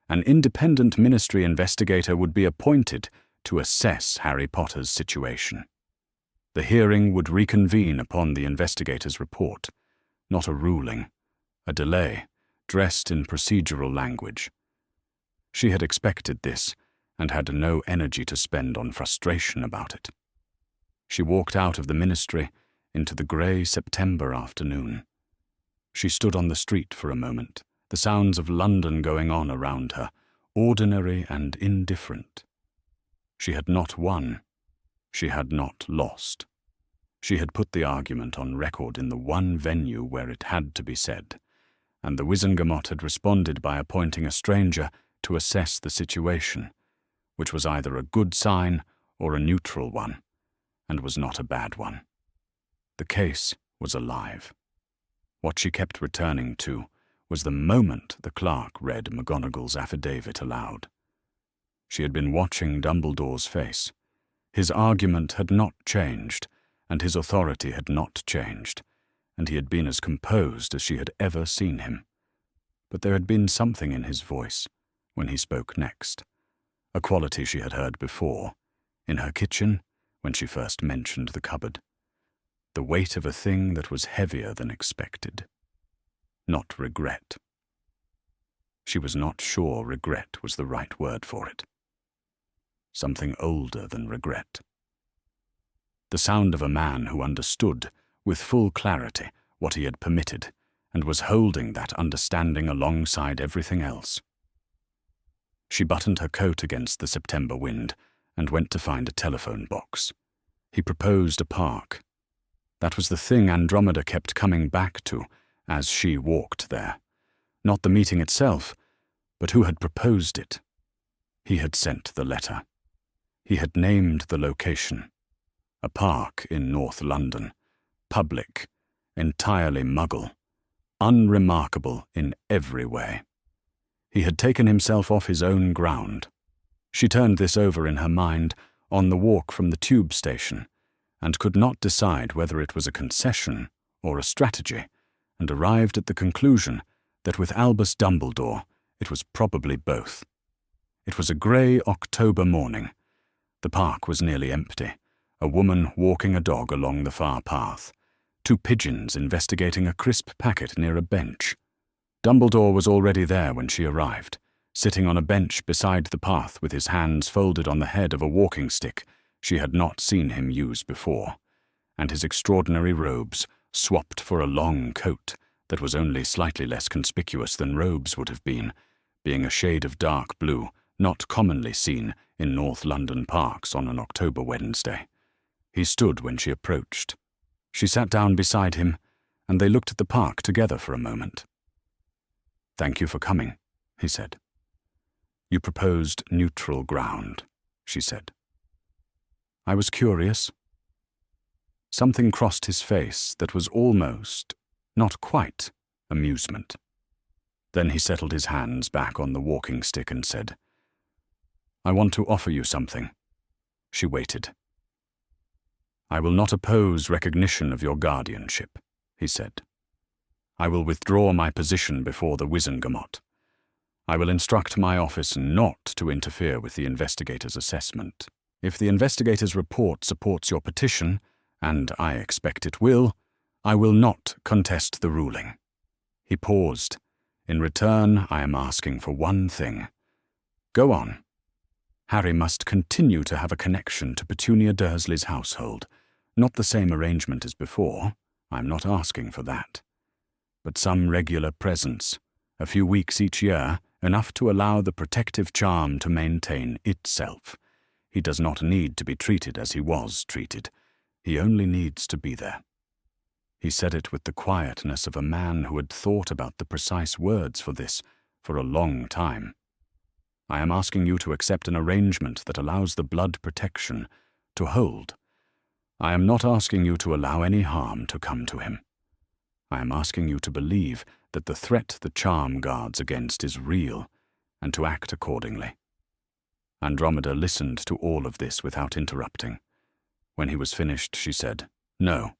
an independent ministry investigator would be appointed to assess Harry Potter's situation. The hearing would reconvene upon the investigator's report, not a ruling, a delay, dressed in procedural language. She had expected this, and had no energy to spend on frustration about it. She walked out of the ministry, into the grey September afternoon. She stood on the street for a moment, the sounds of London going on around her, ordinary and indifferent. She had not won. She had not lost. She had put the argument on record in the one venue where it had to be said, and the Wizengamot had responded by appointing a stranger to assess the situation, which was either a good sign or a neutral one, and was not a bad one. The case was alive. What she kept returning to was the moment the clerk read McGonagall's affidavit aloud. She had been watching Dumbledore's face. His argument had not changed, and his authority had not changed, and he had been as composed as she had ever seen him. But there had been something in his voice when he spoke next, a quality she had heard before, in her kitchen when she first mentioned the cupboard. The weight of a thing that was heavier than expected. Not regret. She was not sure regret was the right word for it. Something older than regret. The sound of a man who understood, with full clarity, what he had permitted, and was holding that understanding alongside everything else. She buttoned her coat against the September wind and went to find a telephone box. He proposed a park. That was the thing Andromeda kept coming back to as she walked there. Not the meeting itself, but who had proposed it. He had sent the letter. He had named the location. A park in North London. Public. Entirely Muggle. Unremarkable in every way. He had taken himself off his own ground. She turned this over in her mind on the walk from the tube station, and could not decide whether it was a concession or a strategy, and arrived at the conclusion that with Albus Dumbledore it was probably both. It was a grey October morning. The park was nearly empty, a woman walking a dog along the far path, 2 pigeons investigating a crisp packet near a bench. Dumbledore was already there when she arrived, sitting on a bench beside the path with his hands folded on the head of a walking stick she had not seen him use before, and his extraordinary robes swapped for a long coat that was only slightly less conspicuous than robes would have been, being a shade of dark blue not commonly seen in North London parks on an October Wednesday. He stood when she approached. She sat down beside him, and they looked at the park together for a moment. "Thank you for coming," he said. "You proposed neutral ground," she said. "I was curious." Something crossed his face that was almost, not quite, amusement. Then he settled his hands back on the walking stick and said, "I want to offer you something." She waited. "I will not oppose recognition of your guardianship," he said. "I will withdraw my position before the Wizengamot. I will instruct my office not to interfere with the investigator's assessment. If the investigator's report supports your petition, and I expect it will, I will not contest the ruling." He paused. "In return, I am asking for one thing. Go on. Harry must continue to have a connection to Petunia Dursley's household. Not the same arrangement as before. I'm not asking for that. But some regular presence, a few weeks each year, enough to allow the protective charm to maintain itself. He does not need to be treated as he was treated. He only needs to be there." He said it with the quietness of a man who had thought about the precise words for this for a long time. "I am asking you to accept an arrangement that allows the blood protection to hold. I am not asking you to allow any harm to come to him. I am asking you to believe that the threat the charm guards against is real, and to act accordingly." Andromeda listened to all of this without interrupting. When he was finished, she said, "No."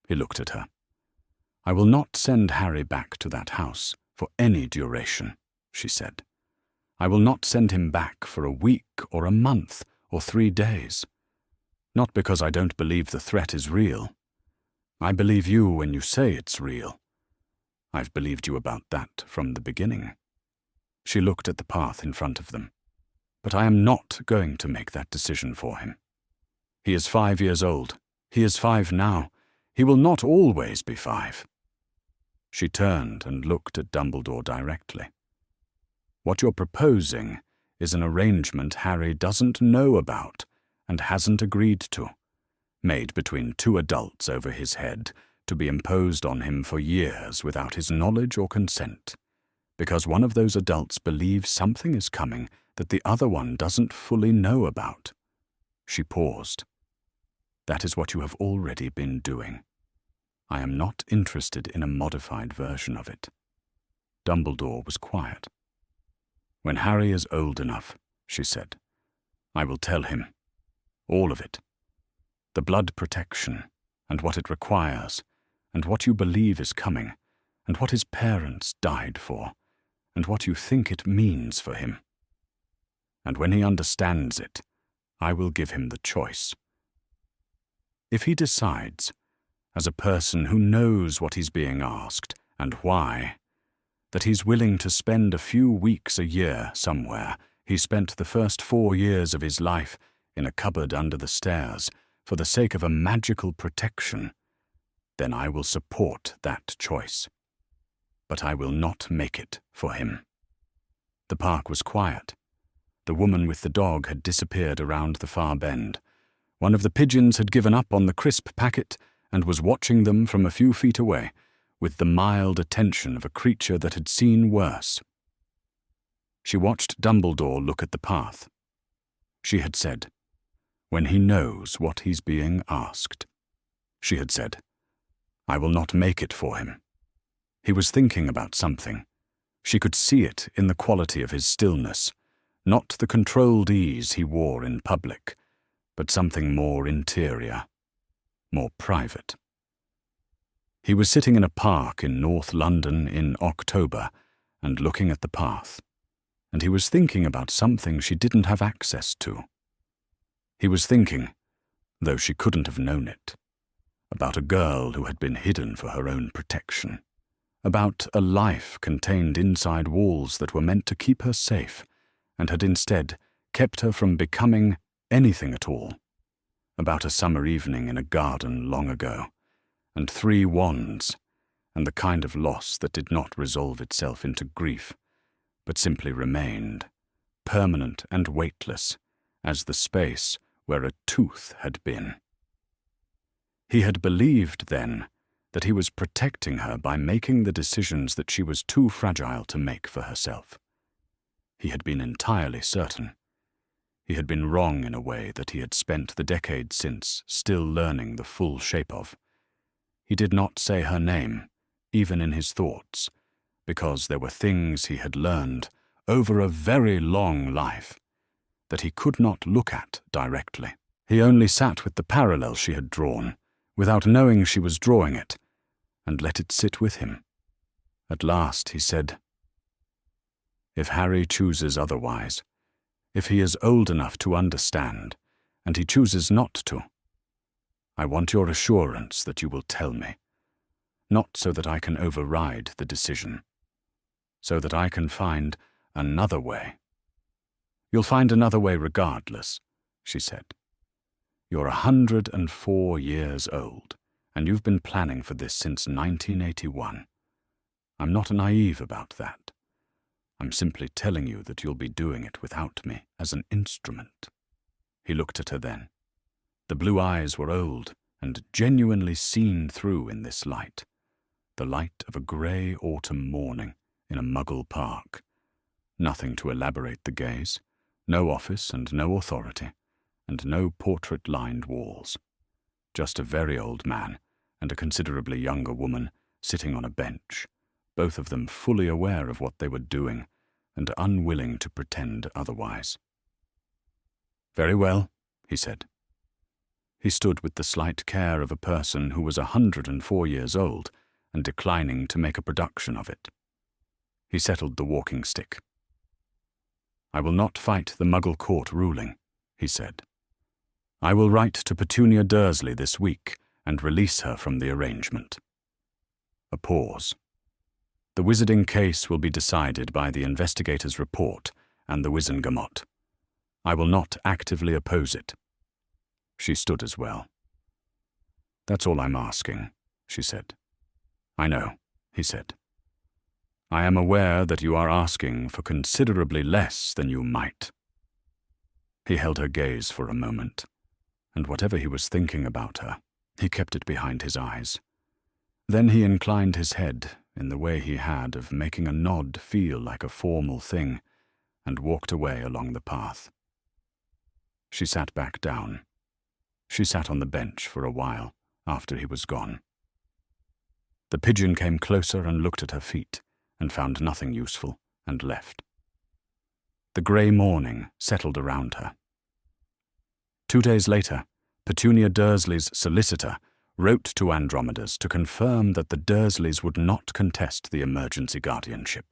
He looked at her. "I will not send Harry back to that house for any duration," she said. "I will not send him back for a week or a month or 3 days. Not because I don't believe the threat is real. I believe you when you say it's real. I've believed you about that from the beginning." She looked at the path in front of them. "But I am not going to make that decision for him. He is 5 years old. He is 5 now. He will not always be 5. She turned and looked at Dumbledore directly. What you're proposing is an arrangement Harry doesn't know about and hasn't agreed to, made between 2 adults over his head to be imposed on him for years without his knowledge or consent, because one of those adults believes something is coming that the other one doesn't fully know about. She paused. That is what you have already been doing. I am not interested in a modified version of it. Dumbledore was quiet. When Harry is old enough, she said, I will tell him. All of it. The blood protection, and what it requires, and what you believe is coming, and what his parents died for, and what you think it means for him. And when he understands it, I will give him the choice. If he decides, as a person who knows what he's being asked and why, that he's willing to spend a few weeks a year somewhere he spent the first 4 years of his life in a cupboard under the stairs for the sake of a magical protection, then I will support that choice. But I will not make it for him. The park was quiet. The woman with the dog had disappeared around the far bend. One of the pigeons had given up on the crisp packet and was watching them from a few feet away, with the mild attention of a creature that had seen worse. She watched Dumbledore look at the path. She had said, when he knows what he's being asked. She had said, I will not make it for him. He was thinking about something. She could see it in the quality of his stillness, not the controlled ease he wore in public, but something more interior, more private. He was sitting in a park in North London in October and looking at the path, and he was thinking about something she didn't have access to. He was thinking, though she couldn't have known it, about a girl who had been hidden for her own protection, about a life contained inside walls that were meant to keep her safe and had instead kept her from becoming anything at all, about a summer evening in a garden long ago, and 3 wands, and the kind of loss that did not resolve itself into grief, but simply remained, permanent and weightless, as the space where a tooth had been. He had believed then that he was protecting her by making the decisions that she was too fragile to make for herself. He had been entirely certain. He had been wrong in a way that he had spent the decades since still learning the full shape of. He did not say her name, even in his thoughts, because there were things he had learned over a very long life that he could not look at directly. He only sat with the parallel she had drawn, without knowing she was drawing it, and let it sit with him. At last he said, if Harry chooses otherwise, if he is old enough to understand, and he chooses not to, I want your assurance that you will tell me, not so that I can override the decision, so that I can find another way. You'll find another way regardless, she said. You're 104 years old, and you've been planning for this since 1981. I'm not naive about that. I'm simply telling you that you'll be doing it without me as an instrument. He looked at her then. The blue eyes were old and genuinely seen through in this light, the light of a grey autumn morning in a Muggle park. Nothing to elaborate the gaze, no office and no authority, and no portrait-lined walls. Just a very old man and a considerably younger woman sitting on a bench, both of them fully aware of what they were doing and unwilling to pretend otherwise. Very well, he said. He stood with the slight care of a person who was 104 years old and declining to make a production of it. He settled the walking stick. I will not fight the Muggle court ruling, he said. I will write to Petunia Dursley this week and release her from the arrangement. A pause. The wizarding case will be decided by the investigator's report and the Wizengamot. I will not actively oppose it. She stood as well. That's all I'm asking, she said. I know, he said. I am aware that you are asking for considerably less than you might. He held her gaze for a moment, and whatever he was thinking about her, he kept it behind his eyes. Then he inclined his head in the way he had of making a nod feel like a formal thing, and walked away along the path. She sat back down. She sat on the bench for a while after he was gone. The pigeon came closer and looked at her feet, and found nothing useful, and left. The grey morning settled around her. 2 days later, Petunia Dursley's solicitor wrote to Andromeda's to confirm that the Dursleys would not contest the emergency guardianship.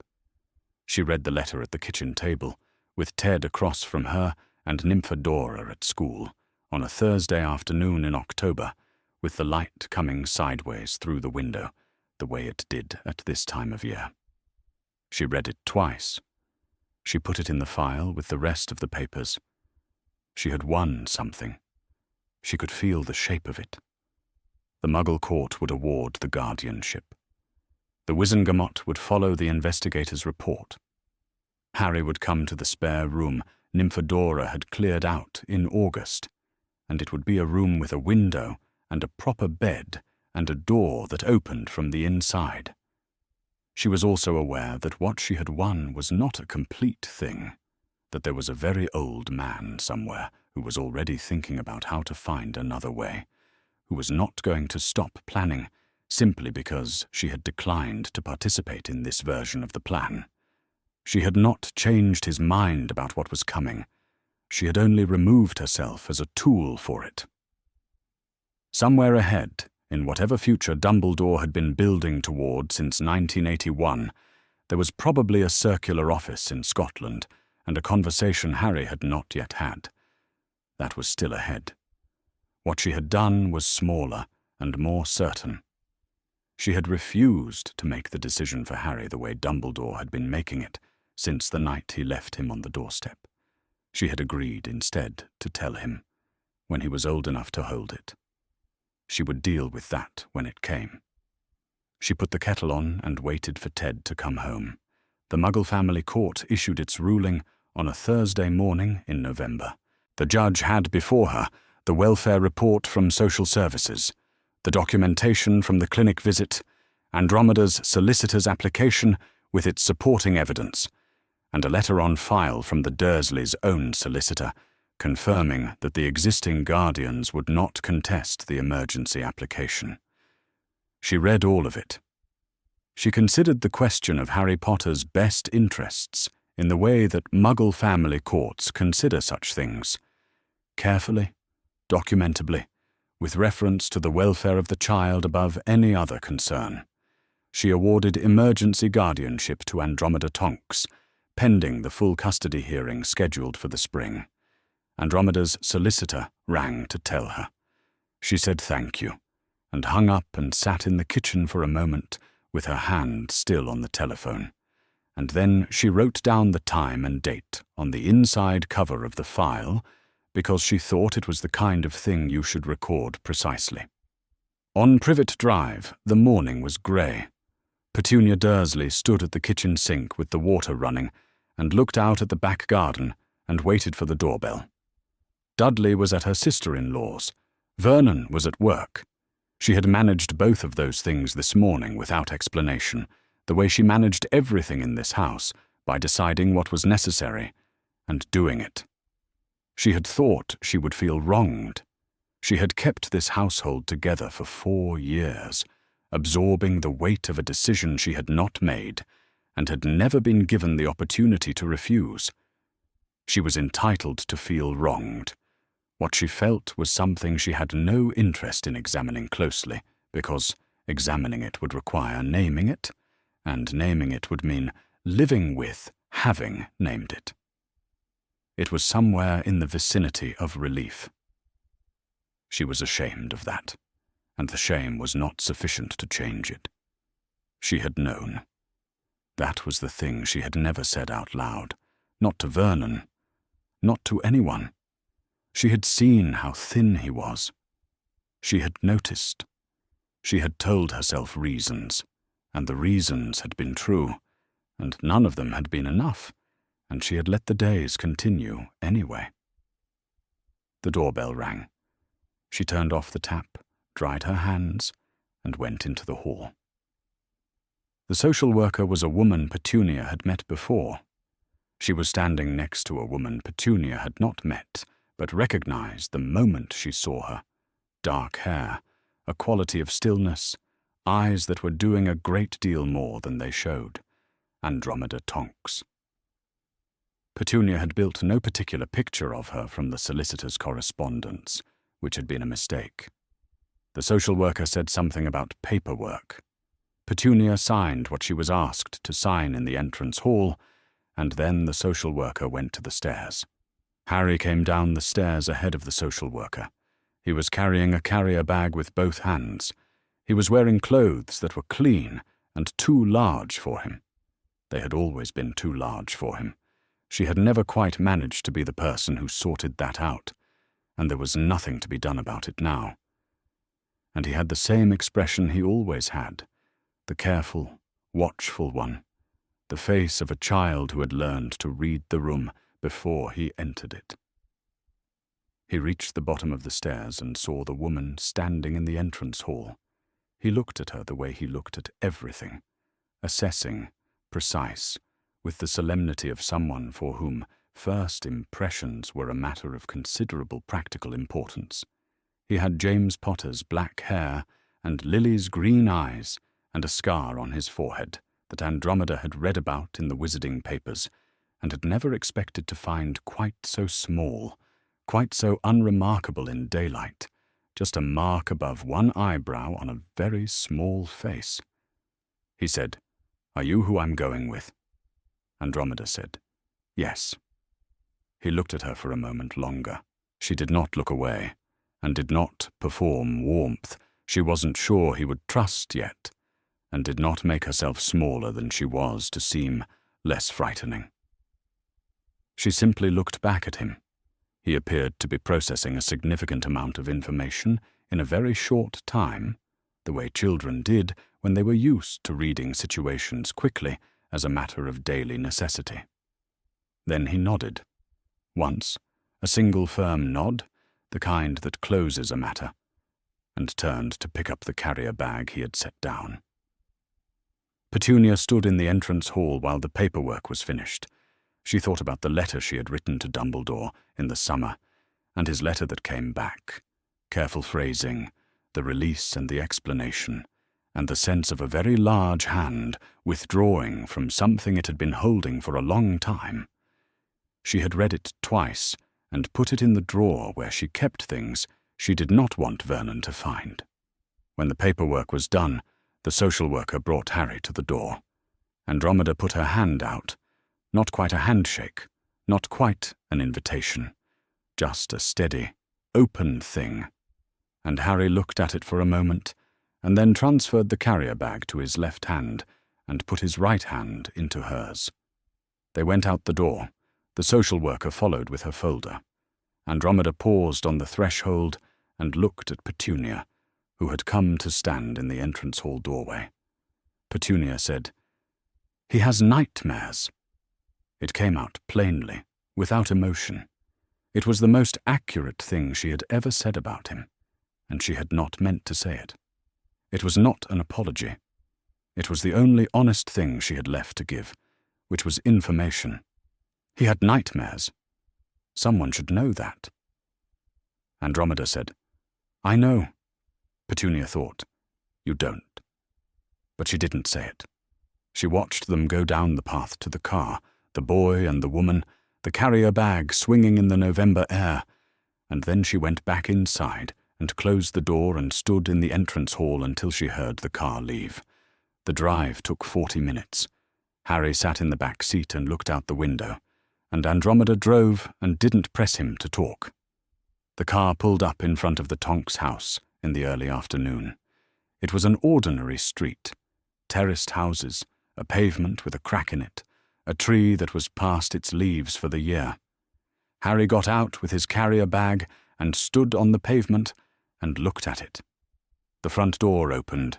She read the letter at the kitchen table, with Ted across from her and Nymphadora at school, on a Thursday afternoon in October, with the light coming sideways through the window, the way it did at this time of year. She read it twice. She put it in the file with the rest of the papers. She had won something. She could feel the shape of it. The Muggle court would award the guardianship. The Wizengamot would follow the investigator's report. Harry would come to the spare room Nymphadora had cleared out in August, and it would be a room with a window and a proper bed and a door that opened from the inside. She was also aware that what she had won was not a complete thing, that there was a very old man somewhere who was already thinking about how to find another way, who was not going to stop planning simply because she had declined to participate in this version of the plan. She had not changed his mind about what was coming. She had only removed herself as a tool for it. Somewhere ahead, in whatever future Dumbledore had been building toward since 1981, there was probably a circular office in Scotland and a conversation Harry had not yet had. That was still ahead. What she had done was smaller and more certain. She had refused to make the decision for Harry the way Dumbledore had been making it since the night he left him on the doorstep. She had agreed instead to tell him, when he was old enough to hold it. She would deal with that when it came. She put the kettle on and waited for Ted to come home. The Muggle family court issued its ruling on a Thursday morning in November. The judge had before her the welfare report from social services, the documentation from the clinic visit, Andromeda's solicitor's application with its supporting evidence, and a letter on file from the Dursleys' own solicitor, confirming that the existing guardians would not contest the emergency application. She read all of it. She considered the question of Harry Potter's best interests in the way that Muggle family courts consider such things, carefully, documentably, with reference to the welfare of the child above any other concern. She awarded emergency guardianship to Andromeda Tonks, pending the full custody hearing scheduled for the spring. Andromeda's solicitor rang to tell her. She said thank you, and hung up and sat in the kitchen for a moment with her hand still on the telephone. And then she wrote down the time and date on the inside cover of the file because she thought it was the kind of thing you should record precisely. On Privet Drive, the morning was grey. Petunia Dursley stood at the kitchen sink with the water running and looked out at the back garden and waited for the doorbell. Dudley was at her sister-in-law's. Vernon was at work. She had managed both of those things this morning without explanation, the way she managed everything in this house, by deciding what was necessary and doing it. She had thought she would feel wronged. She had kept this household together for 4 years, absorbing the weight of a decision she had not made, and had never been given the opportunity to refuse. She was entitled to feel wronged. What she felt was something she had no interest in examining closely, because examining it would require naming it, and naming it would mean living with having named it. It was somewhere in the vicinity of relief. She was ashamed of that, and the shame was not sufficient to change it. She had known. That was the thing she had never said out loud, not to Vernon, not to anyone. She had seen how thin he was. She had noticed. She had told herself reasons, and the reasons had been true, and none of them had been enough, and she had let the days continue anyway. The doorbell rang. She turned off the tap, dried her hands, and went into the hall. The social worker was a woman Petunia had met before. She was standing next to a woman Petunia had not met, but recognized the moment she saw her. Dark hair, a quality of stillness, eyes that were doing a great deal more than they showed. Andromeda Tonks. Petunia had built no particular picture of her from the solicitor's correspondence, which had been a mistake. The social worker said something about paperwork. Petunia signed what she was asked to sign in the entrance hall, and then the social worker went to the stairs. Harry came down the stairs ahead of the social worker. He was carrying a carrier bag with both hands. He was wearing clothes that were clean and too large for him. They had always been too large for him. She had never quite managed to be the person who sorted that out, and there was nothing to be done about it now. And he had the same expression he always had, the careful, watchful one, the face of a child who had learned to read the room before he entered it. He reached the bottom of the stairs and saw the woman standing in the entrance hall. He looked at her the way he looked at everything, assessing, precise, with the solemnity of someone for whom first impressions were a matter of considerable practical importance. He had James Potter's black hair and Lily's green eyes and a scar on his forehead that Andromeda had read about in the wizarding papers and had never expected to find quite so small, quite so unremarkable in daylight, just a mark above one eyebrow on a very small face. He said, "Are you who I'm going with?" Andromeda said, "Yes." He looked at her for a moment longer. She did not look away, and did not perform warmth she wasn't sure he would trust yet, and did not make herself smaller than she was to seem less frightening. She simply looked back at him. He appeared to be processing a significant amount of information in a very short time, the way children did when they were used to reading situations quickly as a matter of daily necessity. Then he nodded. Once, a single firm nod, the kind that closes a matter, and turned to pick up the carrier bag he had set down. Petunia stood in the entrance hall while the paperwork was finished. She thought about the letter she had written to Dumbledore in the summer, and his letter that came back. Careful phrasing, the release and the explanation, and the sense of a very large hand withdrawing from something it had been holding for a long time. She had read it twice and put it in the drawer where she kept things she did not want Vernon to find. When the paperwork was done, the social worker brought Harry to the door. Andromeda put her hand out, not quite a handshake, not quite an invitation, just a steady, open thing. And Harry looked at it for a moment, and then transferred the carrier bag to his left hand and put his right hand into hers. They went out the door. The social worker followed with her folder. Andromeda paused on the threshold and looked at Petunia, who had come to stand in the entrance hall doorway. Petunia said, "He has nightmares." It came out plainly, without emotion. It was the most accurate thing she had ever said about him, and she had not meant to say it. It was not an apology. It was the only honest thing she had left to give, which was information. He had nightmares. Someone should know that. Andromeda said, "I know." Petunia thought, "You don't." But she didn't say it. She watched them go down the path to the car, the boy and the woman, the carrier bag swinging in the November air, and then she went back inside and closed the door and stood in the entrance hall until she heard the car leave. The drive took 40 minutes. Harry sat in the back seat and looked out the window, and Andromeda drove and didn't press him to talk. The car pulled up in front of the Tonks house in the early afternoon. It was an ordinary street, terraced houses, a pavement with a crack in it, a tree that was past its leaves for the year. Harry got out with his carrier bag and stood on the pavement and looked at it. The front door opened.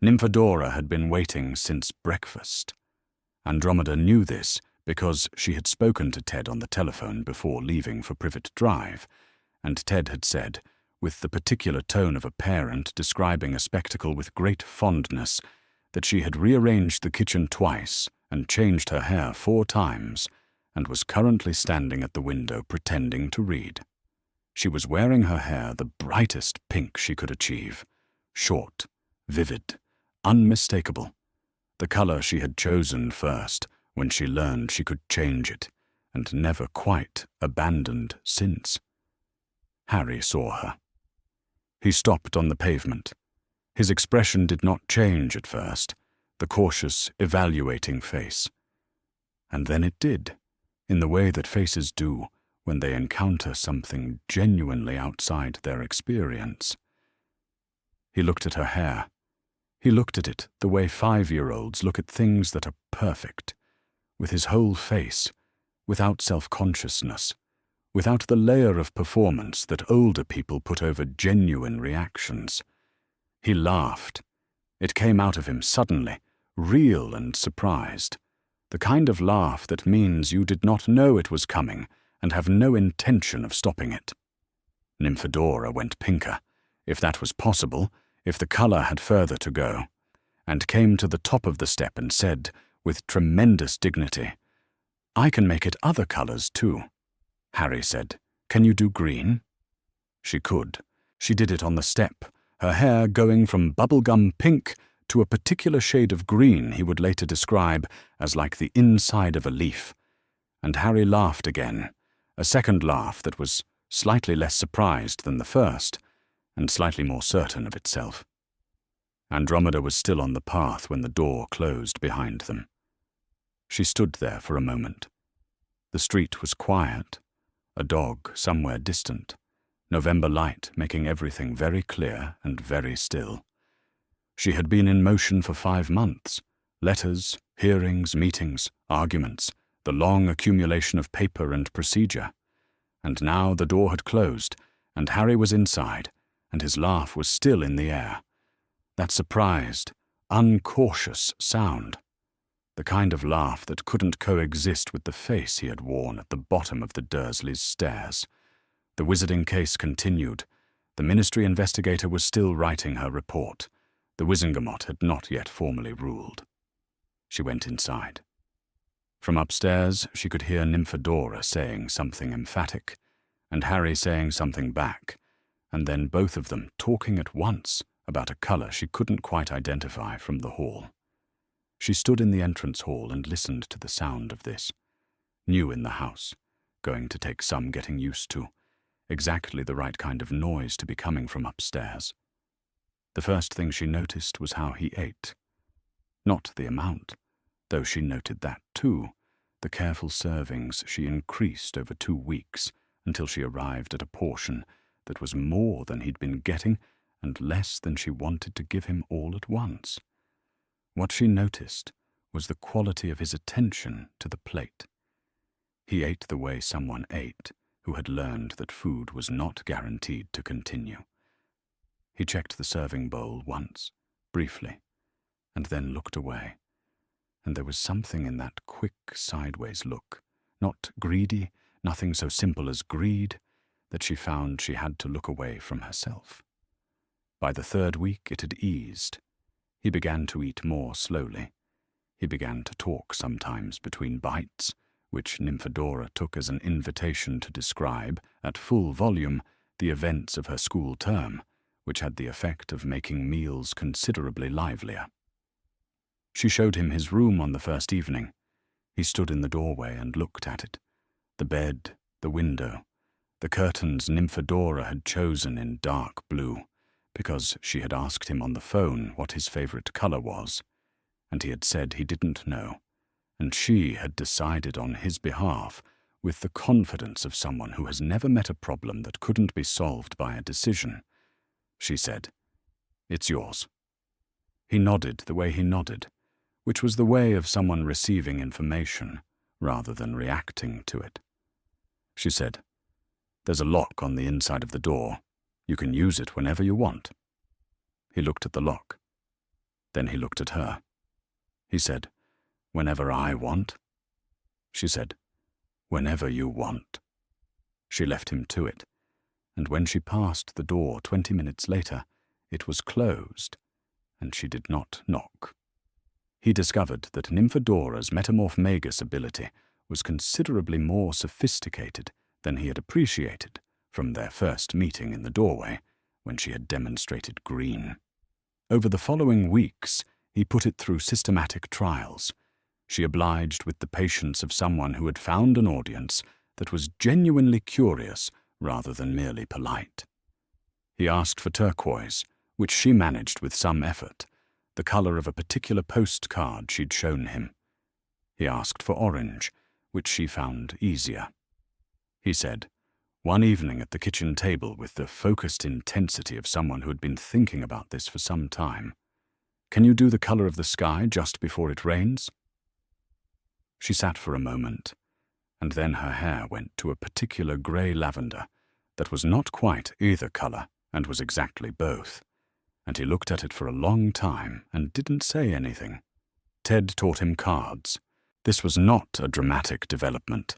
Nymphadora had been waiting since breakfast. Andromeda knew this because she had spoken to Ted on the telephone before leaving for Privet Drive, and Ted had said, with the particular tone of a parent describing a spectacle with great fondness, that she had rearranged the kitchen twice and changed her hair 4 times, and was currently standing at the window pretending to read. She was wearing her hair the brightest pink she could achieve, short, vivid, unmistakable, the color she had chosen first when she learned she could change it, and never quite abandoned since. Harry saw her. He stopped on the pavement. His expression did not change at first, the cautious, evaluating face. And then it did, in the way that faces do when they encounter something genuinely outside their experience. He looked at her hair. He looked at it the way 5-year-olds look at things that are perfect, with his whole face, without self-consciousness, without the layer of performance that older people put over genuine reactions. He laughed. It came out of him suddenly, real and surprised, the kind of laugh that means you did not know it was coming and have no intention of stopping it. Nymphadora went pinker, if that was possible, if the color had further to go, and came to the top of the step and said, with tremendous dignity, "I can make it other colors too." Harry said, "Can you do green?" She could. She did it on the step, her hair going from bubblegum pink to a particular shade of green he would later describe as like the inside of a leaf. And Harry laughed again, a second laugh that was slightly less surprised than the first, and slightly more certain of itself. Andromeda was still on the path when the door closed behind them. She stood there for a moment. The street was quiet, a dog somewhere distant, November light making everything very clear and very still. She had been in motion for 5 months, letters, hearings, meetings, arguments, the long accumulation of paper and procedure. And now the door had closed, and Harry was inside, and his laugh was still in the air. That surprised, uncautious sound. The kind of laugh that couldn't coexist with the face he had worn at the bottom of the Dursleys' stairs. The wizarding case continued. The ministry investigator was still writing her report. The Wizengamot had not yet formally ruled. She went inside. From upstairs, she could hear Nymphadora saying something emphatic, and Harry saying something back, and then both of them talking at once about a color she couldn't quite identify from the hall. She stood in the entrance hall and listened to the sound of this. New in the house, going to take some getting used to, exactly the right kind of noise to be coming from upstairs. The first thing she noticed was how he ate. Not the amount, though she noted that too, the careful servings she increased over 2 weeks until she arrived at a portion that was more than he'd been getting and less than she wanted to give him all at once. What she noticed was the quality of his attention to the plate. He ate the way someone ate who had learned that food was not guaranteed to continue. He checked the serving bowl once, briefly, and then looked away. And there was something in that quick sideways look, not greedy, nothing so simple as greed, that she found she had to look away from herself. By the 3rd week it had eased. He began to eat more slowly. He began to talk sometimes between bites, which Nymphadora took as an invitation to describe, at full volume, the events of her school term, which had the effect of making meals considerably livelier. She showed him his room on the first evening. He stood in the doorway and looked at it. The bed, the window, the curtains Nymphadora had chosen in dark blue, because she had asked him on the phone what his favorite color was, and he had said he didn't know, and she had decided on his behalf with the confidence of someone who has never met a problem that couldn't be solved by a decision. She said, "It's yours." He nodded the way he nodded, which was the way of someone receiving information rather than reacting to it. She said, "There's a lock on the inside of the door. You can use it whenever you want." He looked at the lock. Then he looked at her. He said, "Whenever I want." She said, "Whenever you want." She left him to it, and when she passed the door 20 minutes later, it was closed, and she did not knock. He discovered that Nymphodora's Metamorph Magus ability was considerably more sophisticated than he had appreciated from their first meeting in the doorway when she had demonstrated green. Over the following weeks, he put it through systematic trials. She obliged with the patience of someone who had found an audience that was genuinely curious rather than merely polite. He asked for turquoise, which she managed with some effort, the color of a particular postcard she'd shown him. He asked for orange, which she found easier. He said, one evening at the kitchen table with the focused intensity of someone who had been thinking about this for some time, "Can you do the color of the sky just before it rains?" She sat for a moment, and then her hair went to a particular grey lavender that was not quite either color and was exactly both, and he looked at it for a long time and didn't say anything. Ted taught him cards. This was not a dramatic development.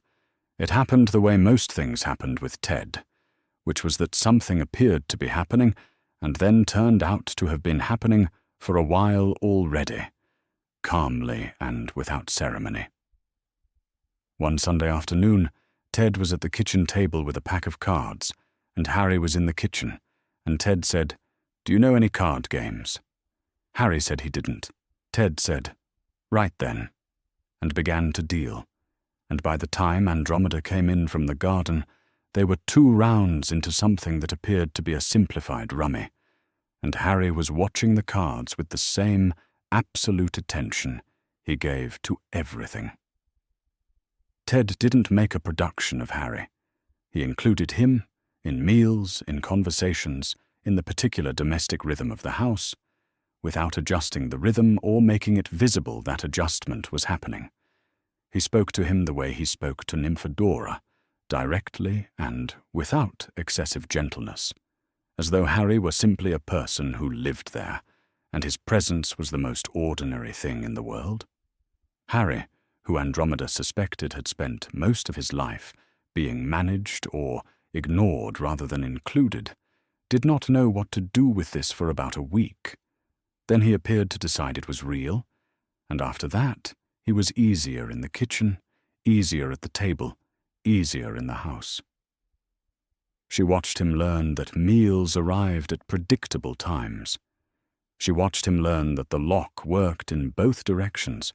It happened the way most things happened with Ted, which was that something appeared to be happening and then turned out to have been happening for a while already, calmly and without ceremony. One Sunday afternoon, Ted was at the kitchen table with a pack of cards, and Harry was in the kitchen, and Ted said, "Do you know any card games?" Harry said he didn't. Ted said, "Right then," and began to deal. And by the time Andromeda came in from the garden, they were 2 rounds into something that appeared to be a simplified rummy, and Harry was watching the cards with the same absolute attention he gave to everything. Ted didn't make a production of Harry. He included him in meals, in conversations, in the particular domestic rhythm of the house, without adjusting the rhythm or making it visible that adjustment was happening. He spoke to him the way he spoke to Nymphadora, directly and without excessive gentleness, as though Harry were simply a person who lived there, and his presence was the most ordinary thing in the world. Harry, who Andromeda suspected had spent most of his life being managed or ignored rather than included, did not know what to do with this for about a week. Then he appeared to decide it was real, and after that, he was easier in the kitchen, easier at the table, easier in the house. She watched him learn that meals arrived at predictable times. She watched him learn that the lock worked in both directions.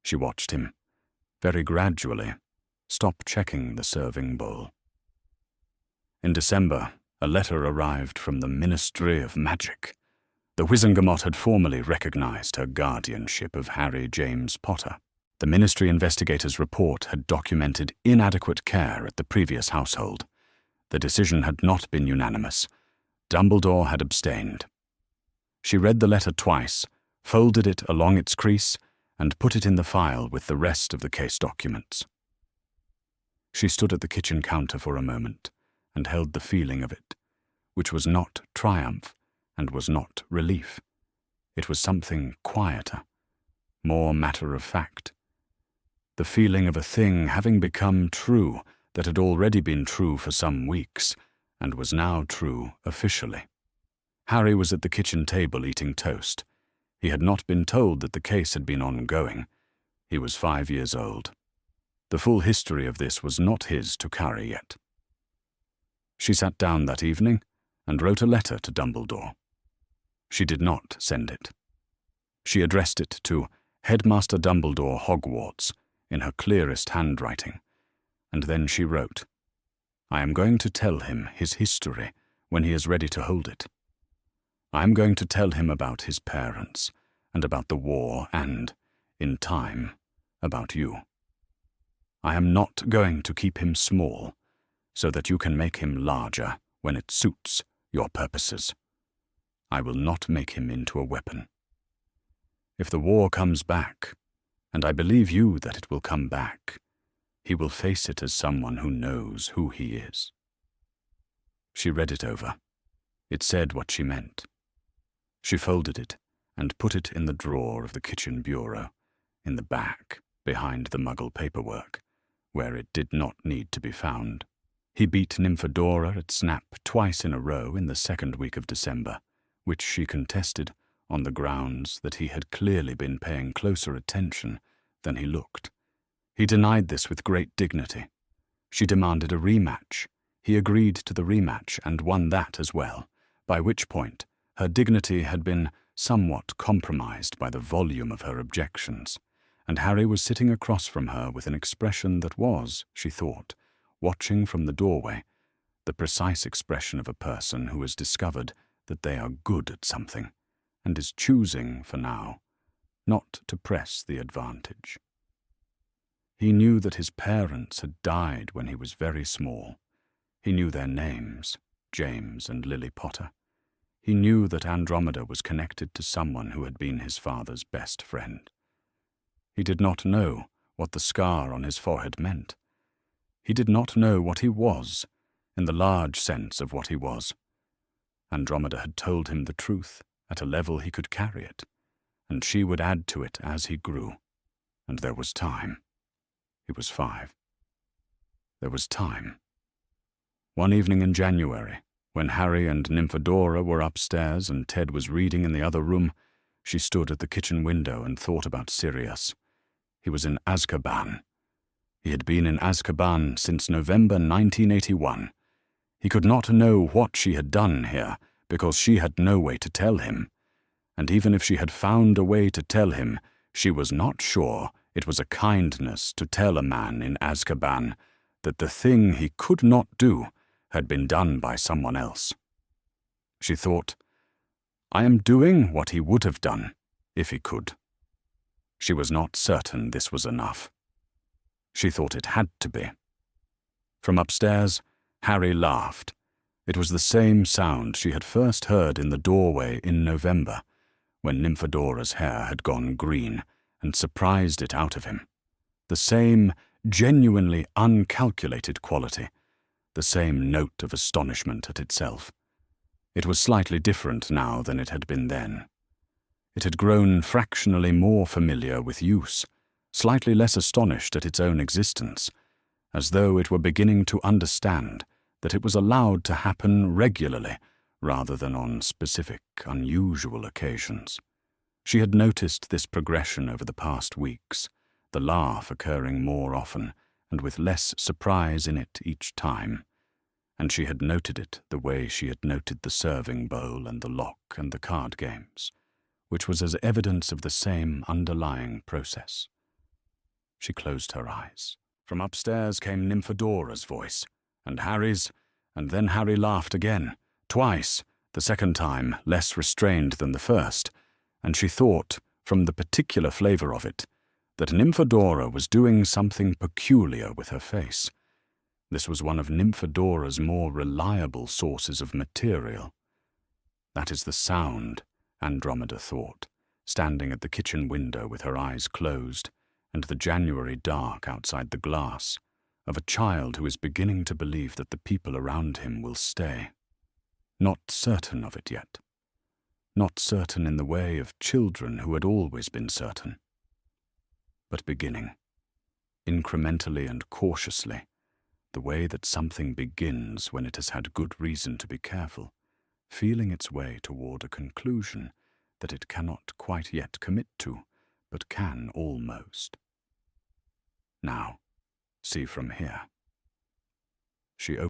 She watched him, very gradually, stop checking the serving bowl. In December, a letter arrived from the Ministry of Magic. The Wizengamot had formally recognized her guardianship of Harry James Potter. The Ministry investigator's report had documented inadequate care at the previous household. The decision had not been unanimous. Dumbledore had abstained. She read the letter twice, folded it along its crease, and put it in the file with the rest of the case documents. She stood at the kitchen counter for a moment and held the feeling of it, which was not triumph and was not relief. It was something quieter, more matter-of-fact. The feeling of a thing having become true that had already been true for some weeks and was now true officially. Harry was at the kitchen table eating toast. He had not been told that the case had been ongoing. He was 5 years old. The full history of this was not his to carry yet. She sat down that evening and wrote a letter to Dumbledore. She did not send it. She addressed it to Headmaster Dumbledore, Hogwarts, in her clearest handwriting, and then she wrote, "I am going to tell him his history when he is ready to hold it. I am going to tell him about his parents, and about the war, and, in time, about you. I am not going to keep him small, so that you can make him larger when it suits your purposes. I will not make him into a weapon. If the war comes back, and I believe you that it will come back, he will face it as someone who knows who he is." She read it over, It said what she meant. She folded it and put it in the drawer of the kitchen bureau, in the back, behind the Muggle paperwork, where it did not need to be found. He beat Nymphadora at Snap twice in a row in the second week of December, which she contested on the grounds that he had clearly been paying closer attention than he looked. He denied this with great dignity. She demanded a rematch. He agreed to the rematch and won that as well, by which point her dignity had been somewhat compromised by the volume of her objections, and Harry was sitting across from her with an expression that was, she thought, watching from the doorway, the precise expression of a person who has discovered that they are good at something, and is choosing, for now, not to press the advantage. He knew that his parents had died when he was very small. He knew their names, James and Lily Potter. He knew that Andromeda was connected to someone who had been his father's best friend. He did not know what the scar on his forehead meant. He did not know what he was, in the large sense of what he was. Andromeda had told him the truth at a level he could carry it, and she would add to it as he grew. And there was time. He was 5. There was time. One evening in January, when Harry and Nymphadora were upstairs and Ted was reading in the other room, she stood at the kitchen window and thought about Sirius. He was in Azkaban. He had been in Azkaban since November 1981. He could not know what she had done here, because she had no way to tell him. And even if she had found a way to tell him, she was not sure it was a kindness to tell a man in Azkaban that the thing he could not do had been done by someone else. She thought, I am doing what he would have done, if he could. She was not certain this was enough. She thought it had to be. From upstairs, Harry laughed. It was the same sound she had first heard in the doorway in November, when Nymphadora's hair had gone green and surprised it out of him. The same genuinely uncalculated quality, the same note of astonishment at itself. It was slightly different now than it had been then. It had grown fractionally more familiar with use, slightly less astonished at its own existence, as though it were beginning to understand that it was allowed to happen regularly rather than on specific, unusual occasions. She had noticed this progression over the past weeks, the laugh occurring more often and with less surprise in it each time, and she had noted it the way she had noted the serving bowl and the lock and the card games, which was as evidence of the same underlying process. She closed her eyes. From upstairs came Nymphadora's voice, and Harry's, and then Harry laughed again, twice, the second time less restrained than the first, and she thought, from the particular flavor of it, that Nymphadora was doing something peculiar with her face. This was one of Nymphadora's more reliable sources of material. That is the sound, Andromeda thought, standing at the kitchen window with her eyes closed, and the January dark outside the glass, of a child who is beginning to believe that the people around him will stay. Not certain of it yet. Not certain in the way of children who had always been certain. But beginning, incrementally and cautiously, the way that something begins when it has had good reason to be careful, feeling its way toward a conclusion that it cannot quite yet commit to, but can almost. Now, see from here. She opened